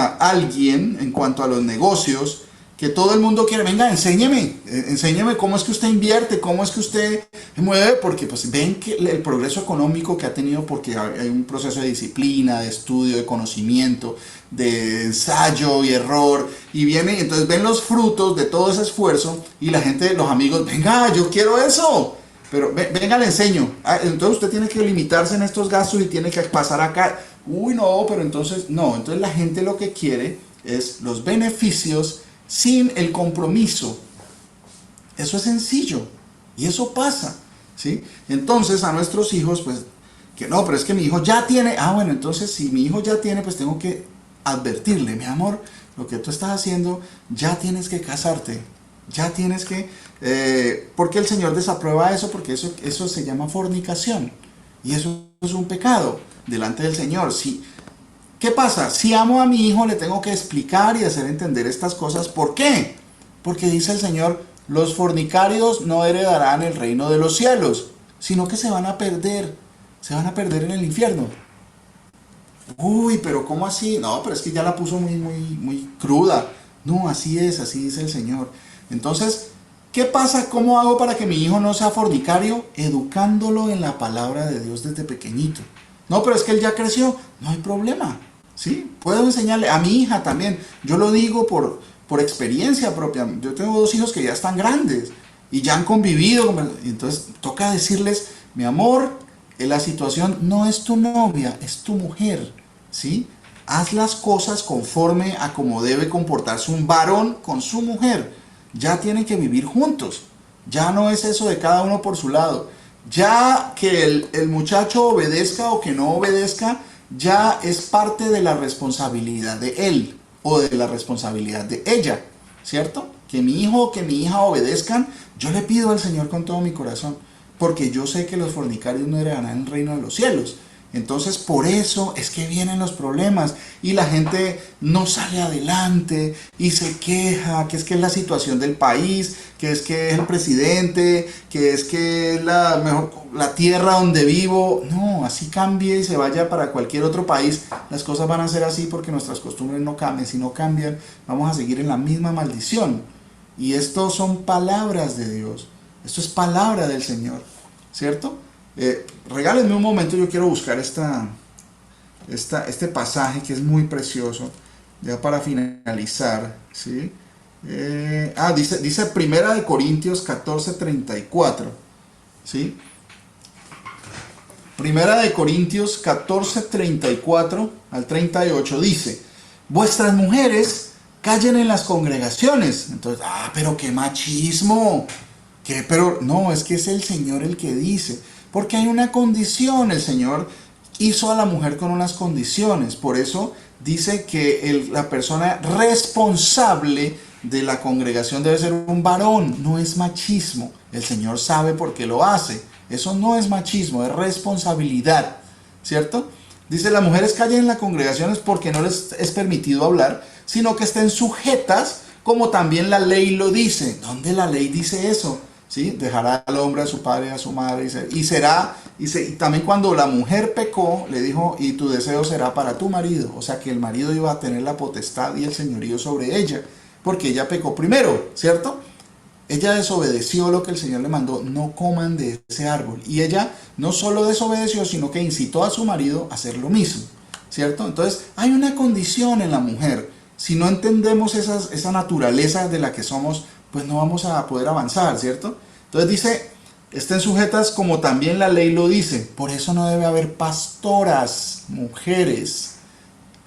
a alguien en cuanto a los negocios, que todo el mundo quiere, venga, enséñeme cómo es que usted invierte, cómo es que usted mueve, porque pues ven que el progreso económico que ha tenido, porque hay un proceso de disciplina, de estudio, de conocimiento, de ensayo y error, y viene, entonces ven los frutos de todo ese esfuerzo, y la gente, los amigos, venga, yo quiero eso, pero venga, le enseño. Entonces usted tiene que limitarse en estos gastos y tiene que pasar acá. Uy, no, pero entonces, no, entonces la gente lo que quiere es los beneficios sin el compromiso. Eso es sencillo y eso pasa, ¿sí? Entonces a nuestros hijos, pues, que no, pero es que mi hijo ya tiene, bueno, entonces si mi hijo ya tiene, pues tengo que advertirle, mi amor, lo que tú estás haciendo, ya tienes que casarte, ya tienes que, porque el Señor desaprueba eso, porque eso se llama fornicación y eso es un pecado delante del Señor. Si ¿Qué pasa? Si amo a mi hijo, le tengo que explicar y hacer entender estas cosas. ¿Por qué? Porque dice el Señor, los fornicarios no heredarán el reino de los cielos, sino que se van a perder en el infierno. Uy, pero ¿cómo así? No, pero es que ya la puso muy cruda. No, así dice el Señor. Entonces, ¿qué pasa? ¿Cómo hago para que mi hijo no sea fornicario? Educándolo en la palabra de Dios desde pequeñito. No, pero es que él ya creció, no hay problema. ¿Sí? Puedo enseñarle a mi hija también. Yo lo digo por experiencia propia. Yo tengo 2 hijos que ya están grandes y ya han convivido. Entonces toca decirles, mi amor, la situación no es tu novia, es tu mujer. ¿Sí? Haz las cosas conforme a cómo debe comportarse un varón con su mujer. Ya tienen que vivir juntos. Ya no es eso de cada uno por su lado. Ya que el muchacho obedezca o que no obedezca, ya es parte de la responsabilidad de él o de la responsabilidad de ella, ¿cierto? Que mi hijo o que mi hija obedezcan, yo le pido al Señor con todo mi corazón, porque yo sé que los fornicarios no heredarán el reino de los cielos. Entonces por eso es que vienen los problemas y la gente no sale adelante y se queja, que es la situación del país, que es el presidente, que es la tierra donde vivo. No, así cambie y se vaya para cualquier otro país, las cosas van a ser así porque nuestras costumbres no cambian. Si no cambian, vamos a seguir en la misma maldición. Y esto son palabras de Dios, esto es palabra del Señor, ¿cierto? Regálenme un momento, yo quiero buscar este pasaje que es muy precioso, ya para finalizar, ¿sí? Dice Primera de Corintios 14:34, ¿sí? Primera de Corintios 14:34 al 38 dice, vuestras mujeres callen en las congregaciones. Entonces, pero qué machismo, pero no, es que es el Señor el que dice. Porque hay una condición, el Señor hizo a la mujer con unas condiciones, por eso dice que la persona responsable de la congregación debe ser un varón, no es machismo, el Señor sabe por qué lo hace, eso no es machismo, es responsabilidad, ¿cierto? Dice, las mujeres callen en las congregaciones porque no les es permitido hablar, sino que estén sujetas, como también la ley lo dice. ¿Dónde la ley dice eso? ¿Sí? Dejará al hombre a su padre y a su madre y también cuando la mujer pecó le dijo, y tu deseo será para tu marido, o sea que el marido iba a tener la potestad y el señorío sobre ella porque ella pecó primero, ¿cierto? Ella desobedeció lo que el Señor le mandó, no coman de ese árbol, y ella no solo desobedeció, sino que incitó a su marido a hacer lo mismo, ¿cierto? Entonces hay una condición en la mujer. Si no entendemos esa naturaleza de la que somos, pues no vamos a poder avanzar, ¿cierto? Entonces dice, estén sujetas como también la ley lo dice. Por eso no debe haber pastoras, mujeres.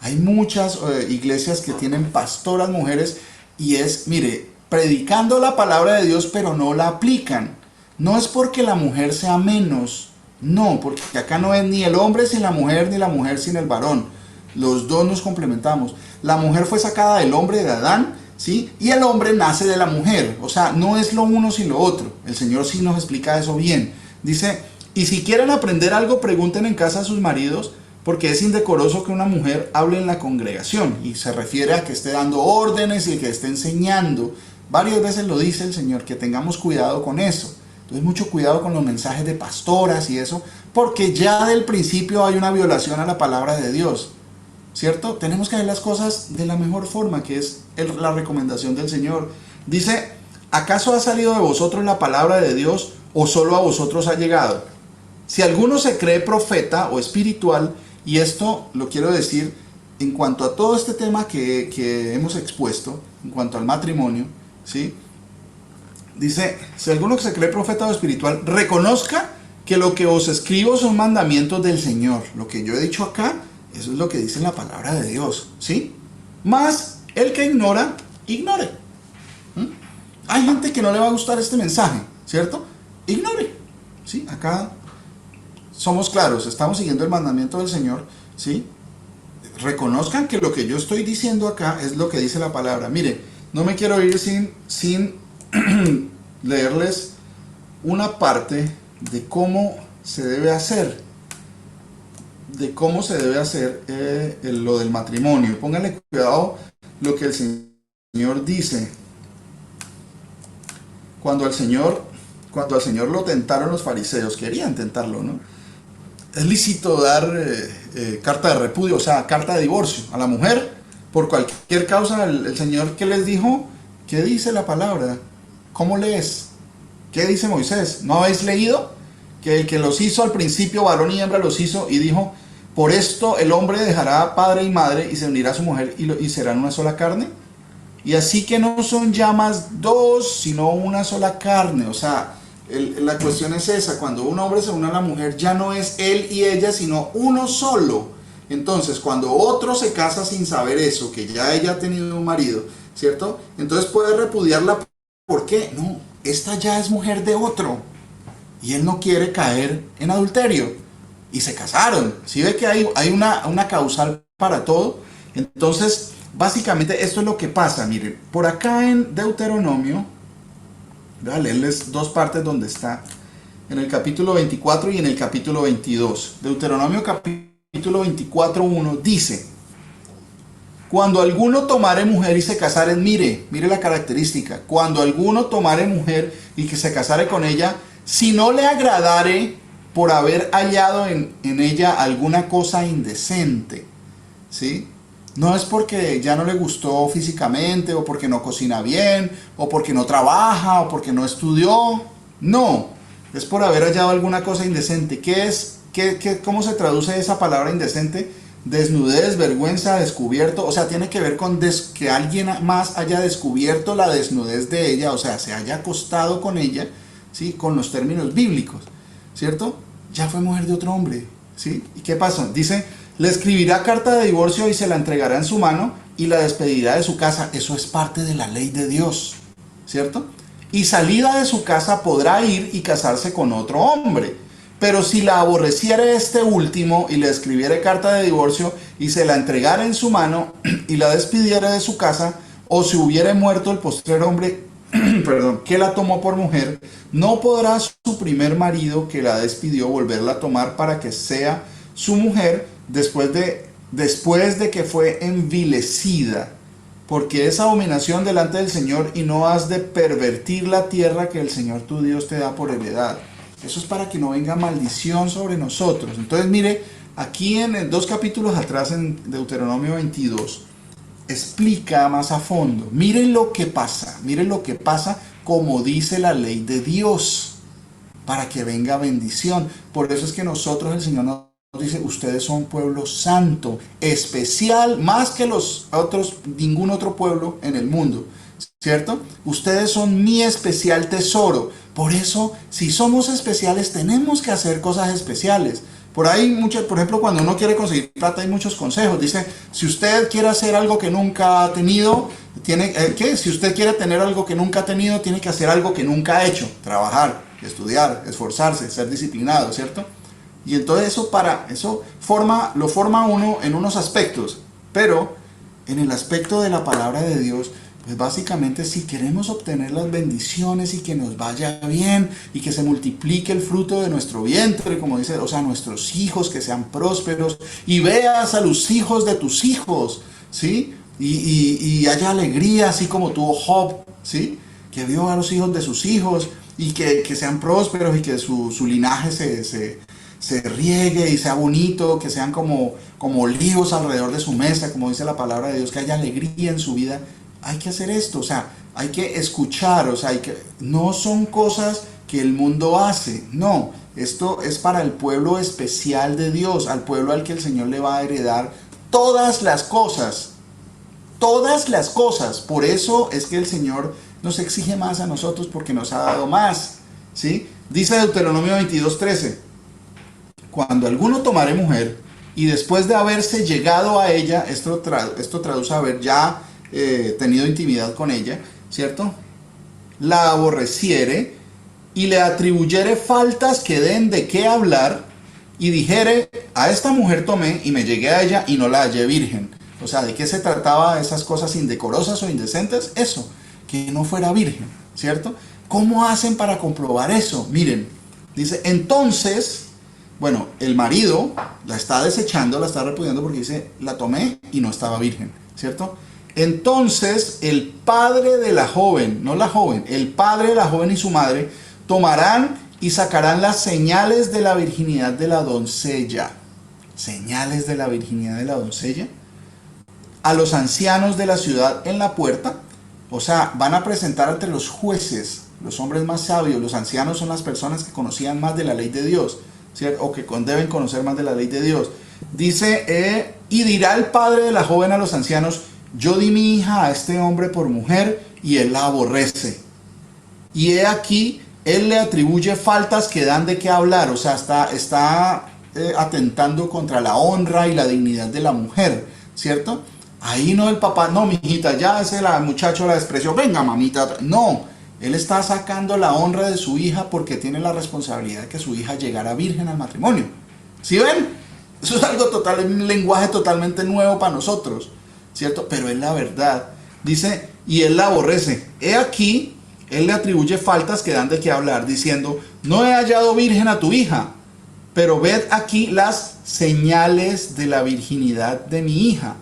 Hay muchas iglesias que tienen pastoras mujeres y mire, predicando la palabra de Dios, pero no la aplican. No es porque la mujer sea menos, no, porque acá no es ni el hombre sin la mujer, ni la mujer sin el varón. Los dos nos complementamos. La mujer fue sacada del hombre de Adán, ¿sí? Y el hombre nace de la mujer, o sea, no es lo uno sin lo otro. El Señor sí nos explica eso bien. Dice, y si quieren aprender algo, pregunten en casa a sus maridos, porque es indecoroso que una mujer hable en la congregación. Y se refiere a que esté dando órdenes y que esté enseñando. Varias veces lo dice el Señor, que tengamos cuidado con eso. Entonces, mucho cuidado con los mensajes de pastoras y eso, porque ya del principio hay una violación a la palabra de Dios, ¿cierto? Tenemos que hacer las cosas de la mejor forma, que es la recomendación del Señor. Dice, ¿acaso ha salido de vosotros la palabra de Dios o solo a vosotros ha llegado? Si alguno se cree profeta o espiritual, y esto lo quiero decir en cuanto a todo este tema que hemos expuesto, en cuanto al matrimonio, ¿sí? Dice, si alguno que se cree profeta o espiritual, reconozca que lo que os escribo son mandamientos del Señor. Lo que yo he dicho acá, eso es lo que dice la palabra de Dios, ¿sí? Más el que ignora, ignore. Hay gente que no le va a gustar este mensaje, ¿cierto? Ignore, ¿sí? Acá somos claros, estamos siguiendo el mandamiento del Señor, ¿sí? Reconozcan que lo que yo estoy diciendo acá es lo que dice la palabra. Mire, no me quiero ir sin leerles una parte de cómo se debe hacer, lo del matrimonio. Pónganle cuidado lo que el Señor dice. Cuando al Señor lo tentaron los fariseos, querían tentarlo, ¿no? Es lícito dar carta de repudio, o sea, carta de divorcio a la mujer por cualquier causa. El Señor, ¿qué les dijo? ¿Qué dice la palabra? ¿Cómo lees? ¿Qué dice Moisés? ¿No habéis leído? Que el que los hizo al principio, varón y hembra los hizo, y dijo, por esto el hombre dejará padre y madre y se unirá a su mujer y serán una sola carne. Y así que no son ya más dos, sino una sola carne. O sea, la cuestión es esa, cuando un hombre se une a la mujer, ya no es él y ella, sino uno solo. Entonces, cuando otro se casa sin saber eso, que ya ella ha tenido un marido, ¿cierto? Entonces puede repudiarla. ¿Por qué? No, esta ya es mujer de otro. Y él no quiere caer en adulterio. Y se casaron. ¿Sí ve que hay una causal para todo? Entonces, básicamente esto es lo que pasa. Miren, por acá en Deuteronomio, voy a leerles dos partes donde está. En el capítulo 24 y en el capítulo 22. Deuteronomio capítulo 24:1 dice, cuando alguno tomare mujer y se casare, mire la característica, cuando alguno tomare mujer y que se casare con ella, si no le agradare por haber hallado en ella alguna cosa indecente, ¿sí? No es porque ya no le gustó físicamente, o porque no cocina bien, o porque no trabaja, o porque no estudió. No, es por haber hallado alguna cosa indecente. ¿Qué es? ¿Cómo se traduce esa palabra indecente? Desnudez, vergüenza, descubierto. O sea, tiene que ver con que alguien más haya descubierto la desnudez de ella, o sea, se haya acostado con ella, ¿sí? Con los términos bíblicos, ¿cierto? Ya fue mujer de otro hombre, ¿sí? ¿Y qué pasó? Dice, le escribirá carta de divorcio y se la entregará en su mano y la despedirá de su casa. Eso es parte de la ley de Dios, ¿cierto? Y salida de su casa podrá ir y casarse con otro hombre. Pero si la aborreciere este último y le escribiere carta de divorcio y se la entregara en su mano y la despidiere de su casa, o si hubiere muerto el postrer hombre que la tomó por mujer, no podrá su primer marido que la despidió volverla a tomar para que sea su mujer después de que fue envilecida, porque es abominación delante del Señor, y no has de pervertir la tierra que el Señor tu Dios te da por heredad. Eso es para que no venga maldición sobre nosotros. Entonces mire, aquí en dos capítulos atrás, en Deuteronomio 22, explica más a fondo. Miren lo que pasa como dice la ley de Dios, para que venga bendición. Por eso es que nosotros, el Señor nos dice, ustedes son pueblo santo, especial, más que los otros, ningún otro pueblo en el mundo, ¿cierto? Ustedes son mi especial tesoro. Por eso, si somos especiales, tenemos que hacer cosas especiales. Por ahí, por ejemplo, cuando uno quiere conseguir plata, hay muchos consejos. Dice, si usted quiere hacer algo que nunca ha tenido, si usted quiere tener algo que nunca ha tenido, tiene que hacer algo que nunca ha hecho. Trabajar, estudiar, esforzarse, ser disciplinado, ¿cierto? Y entonces eso lo forma uno en unos aspectos, pero en el aspecto de la palabra de Dios, Pues básicamente si queremos obtener las bendiciones y que nos vaya bien y que se multiplique el fruto de nuestro vientre, como dice, o sea, nuestros hijos que sean prósperos y veas a los hijos de tus hijos, ¿sí? Y haya alegría, así como tuvo Job, ¿sí? Que vio a los hijos de sus hijos y que sean prósperos y que su linaje se riegue y sea bonito, que sean como olivos alrededor de su mesa, como dice la palabra de Dios, que haya alegría en su vida. Hay que hacer esto, o sea, hay que escuchar, o sea, no son cosas que el mundo hace, no, esto es para el pueblo especial de Dios, al pueblo al que el Señor le va a heredar todas las cosas, por eso es que el Señor nos exige más a nosotros porque nos ha dado más, ¿sí? Dice Deuteronomio 22:13, cuando alguno tomare mujer y después de haberse llegado a ella, esto traduce haber ya tenido intimidad con ella, ¿cierto? La aborreciere y le atribuyere faltas que den de qué hablar y dijere, a esta mujer tomé y me llegué a ella y no la hallé virgen. O sea, ¿de qué se trataba esas cosas indecorosas o indecentes? Eso, que no fuera virgen, ¿cierto? ¿Cómo hacen para comprobar eso? Miren, dice, entonces, bueno, el marido la está desechando, la está repudiando porque dice, la tomé y no estaba virgen, ¿cierto? Entonces el padre de la joven, no la joven, el padre de la joven y su madre tomarán y sacarán las señales de la virginidad de la doncella. Señales de la virginidad de la doncella. A los ancianos de la ciudad en la puerta. O sea, van a presentar ante los jueces, los hombres más sabios. Los ancianos son las personas que conocían más de la ley de Dios, ¿cierto? O que deben conocer más de la ley de Dios. Dice, y dirá el padre de la joven a los ancianos, yo di mi hija a este hombre por mujer y él la aborrece. Y he aquí, él le atribuye faltas que dan de qué hablar. O sea, está atentando contra la honra y la dignidad de la mujer, ¿cierto? Ahí no el papá, no, mijita, ya ese muchacho la despreció, venga, mamita. No, él está sacando la honra de su hija porque tiene la responsabilidad de que su hija llegara virgen al matrimonio. ¿Sí ven? Eso es algo un lenguaje totalmente nuevo para nosotros, ¿cierto? Pero es la verdad. Dice, y él la aborrece. He aquí, él le atribuye faltas que dan de qué hablar, diciendo, no he hallado virgen a tu hija, pero ved aquí las señales de la virginidad de mi hija,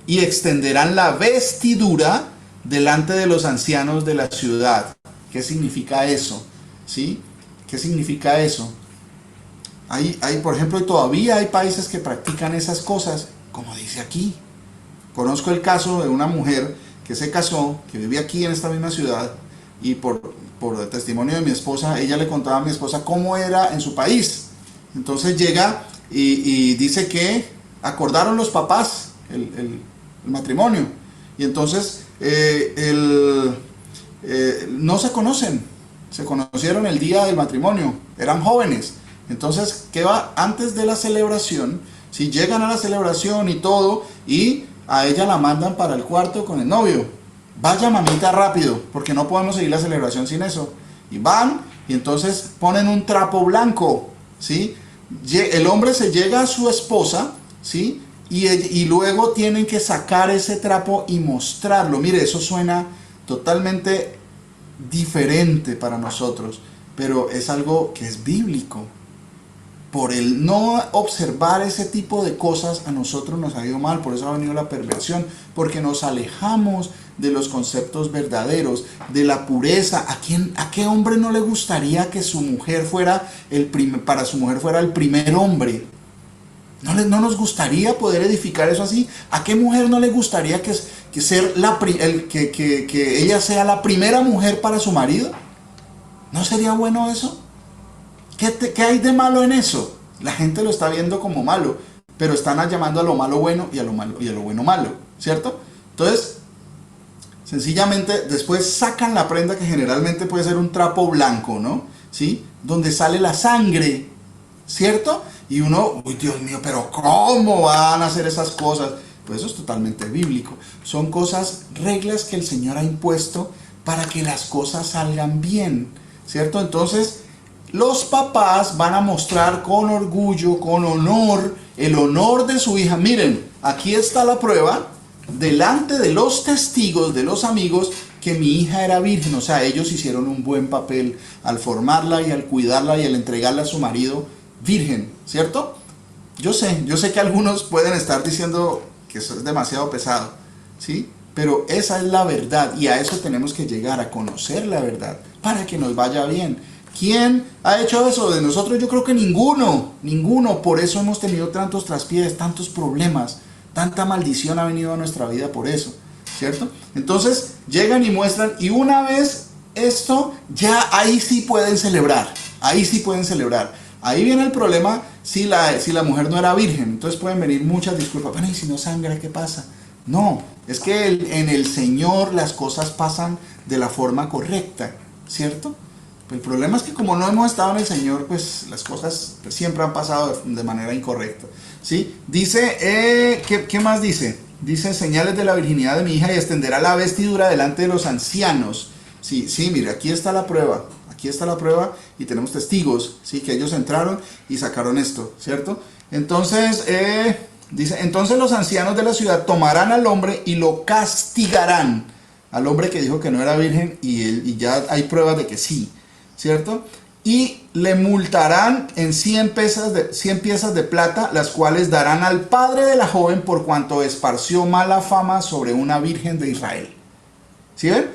y extenderán la vestidura delante de los ancianos de la ciudad. ¿Qué significa eso? ¿Sí? ¿Qué significa eso? Por ejemplo, todavía hay países que practican esas cosas, como dice aquí. Conozco el caso de una mujer que se casó, que vive aquí en esta misma ciudad, y por el testimonio de mi esposa, ella le contaba a mi esposa cómo era en su país. Entonces llega y dice que acordaron los papás el matrimonio, y entonces no se conocen, se conocieron el día del matrimonio, eran jóvenes. Entonces, ¿qué va? Antes de la celebración, si llegan a la celebración y todo, y a ella la mandan para el cuarto con el novio. Vaya mamita rápido, porque no podemos seguir la celebración sin eso. Y van, y entonces ponen un trapo blanco, ¿sí? El hombre se llega a su esposa, ¿sí? Y luego tienen que sacar ese trapo y mostrarlo. Mire, eso suena totalmente diferente para nosotros, pero es algo que es bíblico. Por el no observar ese tipo de cosas, a nosotros nos ha ido mal, por eso ha venido la perversión, porque nos alejamos de los conceptos verdaderos, de la pureza. ¿A qué hombre no le gustaría que su mujer fuera para su mujer fuera el primer hombre? ¿No nos gustaría poder edificar eso así? ¿A qué mujer no le gustaría que ella sea la primera mujer para su marido? ¿No sería bueno eso? ¿Qué hay de malo en eso? La gente lo está viendo como malo, pero están llamando a lo malo bueno y a lo bueno malo, ¿cierto? Entonces, sencillamente después sacan la prenda, que generalmente puede ser un trapo blanco, ¿no? ¿Sí? Donde sale la sangre, ¿cierto? Y uno, uy, Dios mío, pero ¿cómo van a hacer esas cosas? Pues eso es totalmente bíblico. Son reglas que el Señor ha impuesto para que las cosas salgan bien, ¿cierto? Entonces, los papás van a mostrar con orgullo, con honor, el honor de su hija. Miren, aquí está la prueba delante de los testigos, de los amigos, que mi hija era virgen. O sea, ellos hicieron un buen papel al formarla y al cuidarla y al entregarla a su marido virgen, ¿cierto? Yo sé que algunos pueden estar diciendo que eso es demasiado pesado, ¿sí? Pero esa es la verdad y a eso tenemos que llegar, a conocer la verdad para que nos vaya bien. ¿Quién ha hecho eso de nosotros? Yo creo que ninguno. Por eso hemos tenido tantos traspiés, tantos problemas, tanta maldición ha venido a nuestra vida por eso, ¿cierto? Entonces llegan y muestran, y una vez esto, ya ahí sí pueden celebrar, Ahí viene el problema si la mujer no era virgen. Entonces pueden venir muchas disculpas. Bueno, y si no sangra, ¿qué pasa? No, es que en el Señor las cosas pasan de la forma correcta, ¿cierto? El problema es que como no hemos estado en el Señor, pues las cosas pues, siempre han pasado de manera incorrecta, ¿sí? Dice, ¿qué más dice? Dice, señales de la virginidad de mi hija, y extenderá la vestidura delante de los ancianos. Sí, mire, aquí está la prueba y tenemos testigos, ¿sí? Que ellos entraron y sacaron esto, ¿cierto? Entonces, dice, entonces los ancianos de la ciudad tomarán al hombre y lo castigarán, al hombre que dijo que no era virgen, y ya hay pruebas de que sí, ¿cierto? Y le multarán en 100 piezas de plata, las cuales darán al padre de la joven por cuanto esparció mala fama sobre una virgen de Israel. ¿Sí ven?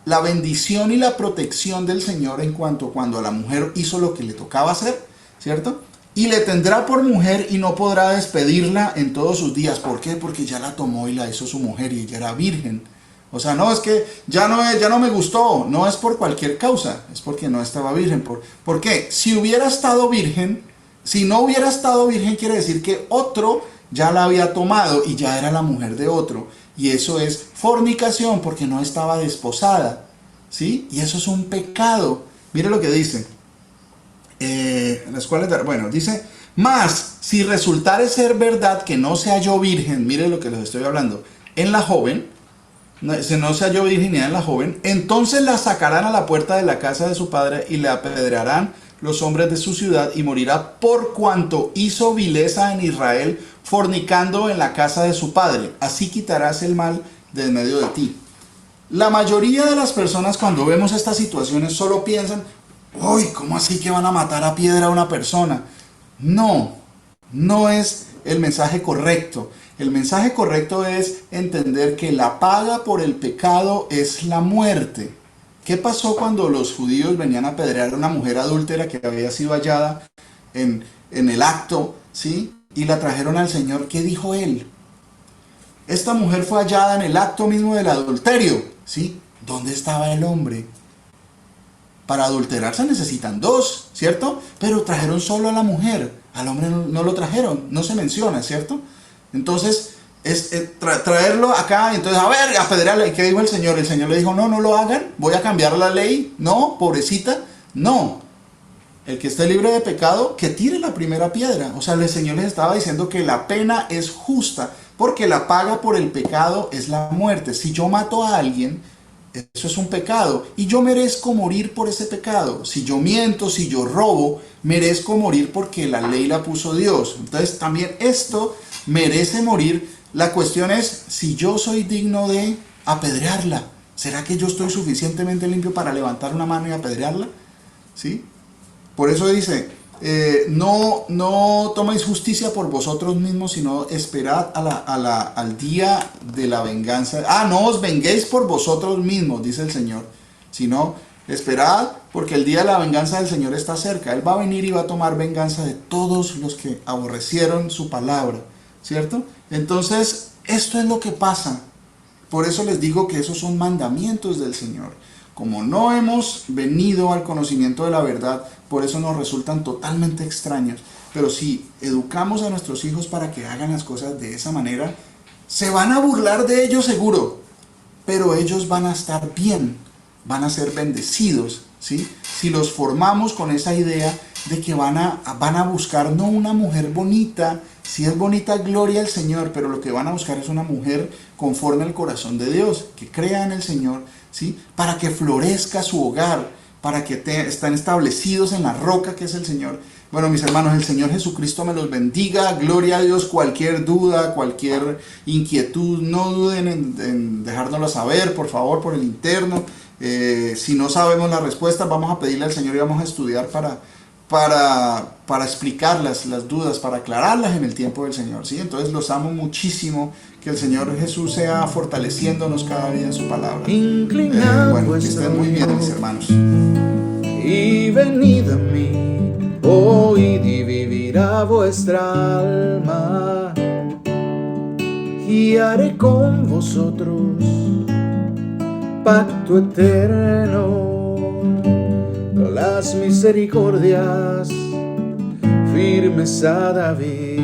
La bendición y la protección del Señor en cuanto cuando la mujer hizo lo que le tocaba hacer, ¿cierto? Y le tendrá por mujer y no podrá despedirla en todos sus días. ¿Por qué? Porque ya la tomó y la hizo su mujer y ella era virgen. O sea, no, es que ya no me gustó. No es por cualquier causa, es porque no estaba virgen. ¿Por qué? Si hubiera estado virgen, si no hubiera estado virgen, quiere decir que otro ya la había tomado y ya era la mujer de otro. Y eso es fornicación porque no estaba desposada, ¿sí? Y eso es un pecado. Mire lo que dice. Dice, mas si resultare ser verdad que no se halló virgen, mire lo que les estoy hablando, en la joven, no se halló virginidad en la joven, entonces la sacarán a la puerta de la casa de su padre y le apedrearán los hombres de su ciudad y morirá por cuanto hizo vileza en Israel, fornicando en la casa de su padre. Así quitarás el mal de en medio de ti. La mayoría de las personas cuando vemos estas situaciones solo piensan, uy, ¿cómo así que van a matar a piedra a una persona? No es el mensaje correcto. El mensaje correcto es entender que la paga por el pecado es la muerte. ¿Qué pasó cuando los judíos venían a apedrear a una mujer adúltera que había sido hallada en el acto, ¿sí? Y la trajeron al Señor? ¿Qué dijo él? Esta mujer fue hallada en el acto mismo del adulterio, ¿sí? ¿Dónde estaba el hombre? Para adulterar se necesitan dos, ¿cierto? Pero trajeron solo a la mujer, al hombre no lo trajeron, no se menciona, ¿cierto? Entonces, traerlo acá, entonces, a ver, apedrearle. ¿Qué dijo el Señor? El Señor le dijo, no lo hagan, voy a cambiar la ley. No, pobrecita, no. El que esté libre de pecado, que tire la primera piedra. O sea, el Señor les estaba diciendo que la pena es justa, porque la paga por el pecado es la muerte. Si yo mato a alguien, eso es un pecado, y yo merezco morir por ese pecado. Si yo miento, si yo robo, merezco morir porque la ley la puso Dios. Entonces, también esto merece morir. La cuestión es si yo soy digno de apedrearla. ¿Será que yo estoy suficientemente limpio para levantar una mano y apedrearla? ¿Sí? Por eso dice, no toméis justicia por vosotros mismos, sino esperad al día de la venganza. No os venguéis por vosotros mismos, dice el Señor, sino esperad porque el día de la venganza del Señor está cerca. Él va a venir y va a tomar venganza de todos los que aborrecieron su palabra, ¿cierto? Entonces, esto es lo que pasa. Por eso les digo que esos son mandamientos del Señor. Como no hemos venido al conocimiento de la verdad, por eso nos resultan totalmente extraños. Pero si educamos a nuestros hijos para que hagan las cosas de esa manera, se van a burlar de ellos seguro, pero ellos van a estar bien, van a ser bendecidos, ¿sí? Si los formamos con esa idea de que van a buscar no una mujer bonita, si es bonita, gloria al Señor, pero lo que van a buscar es una mujer conforme al corazón de Dios, que crea en el Señor, ¿sí? Para que florezca su hogar, para que estén establecidos en la roca que es el Señor. Bueno, mis hermanos, el Señor Jesucristo me los bendiga. Gloria a Dios. Cualquier duda, cualquier inquietud, no duden en dejárnoslo saber, por favor, por el interno. Si no sabemos la respuesta, vamos a pedirle al Señor y vamos a estudiar para explicar las dudas, para aclararlas en el tiempo del Señor, ¿sí? Entonces los amo muchísimo. Que el Señor Jesús sea fortaleciéndonos cada día en su palabra. Inclinad Bueno, que vuestro estén muy bien, mis oído hermanos. y venid a mí, oíd y vivirá vuestra alma, y haré con vosotros pacto eterno, las misericordias firmes a David.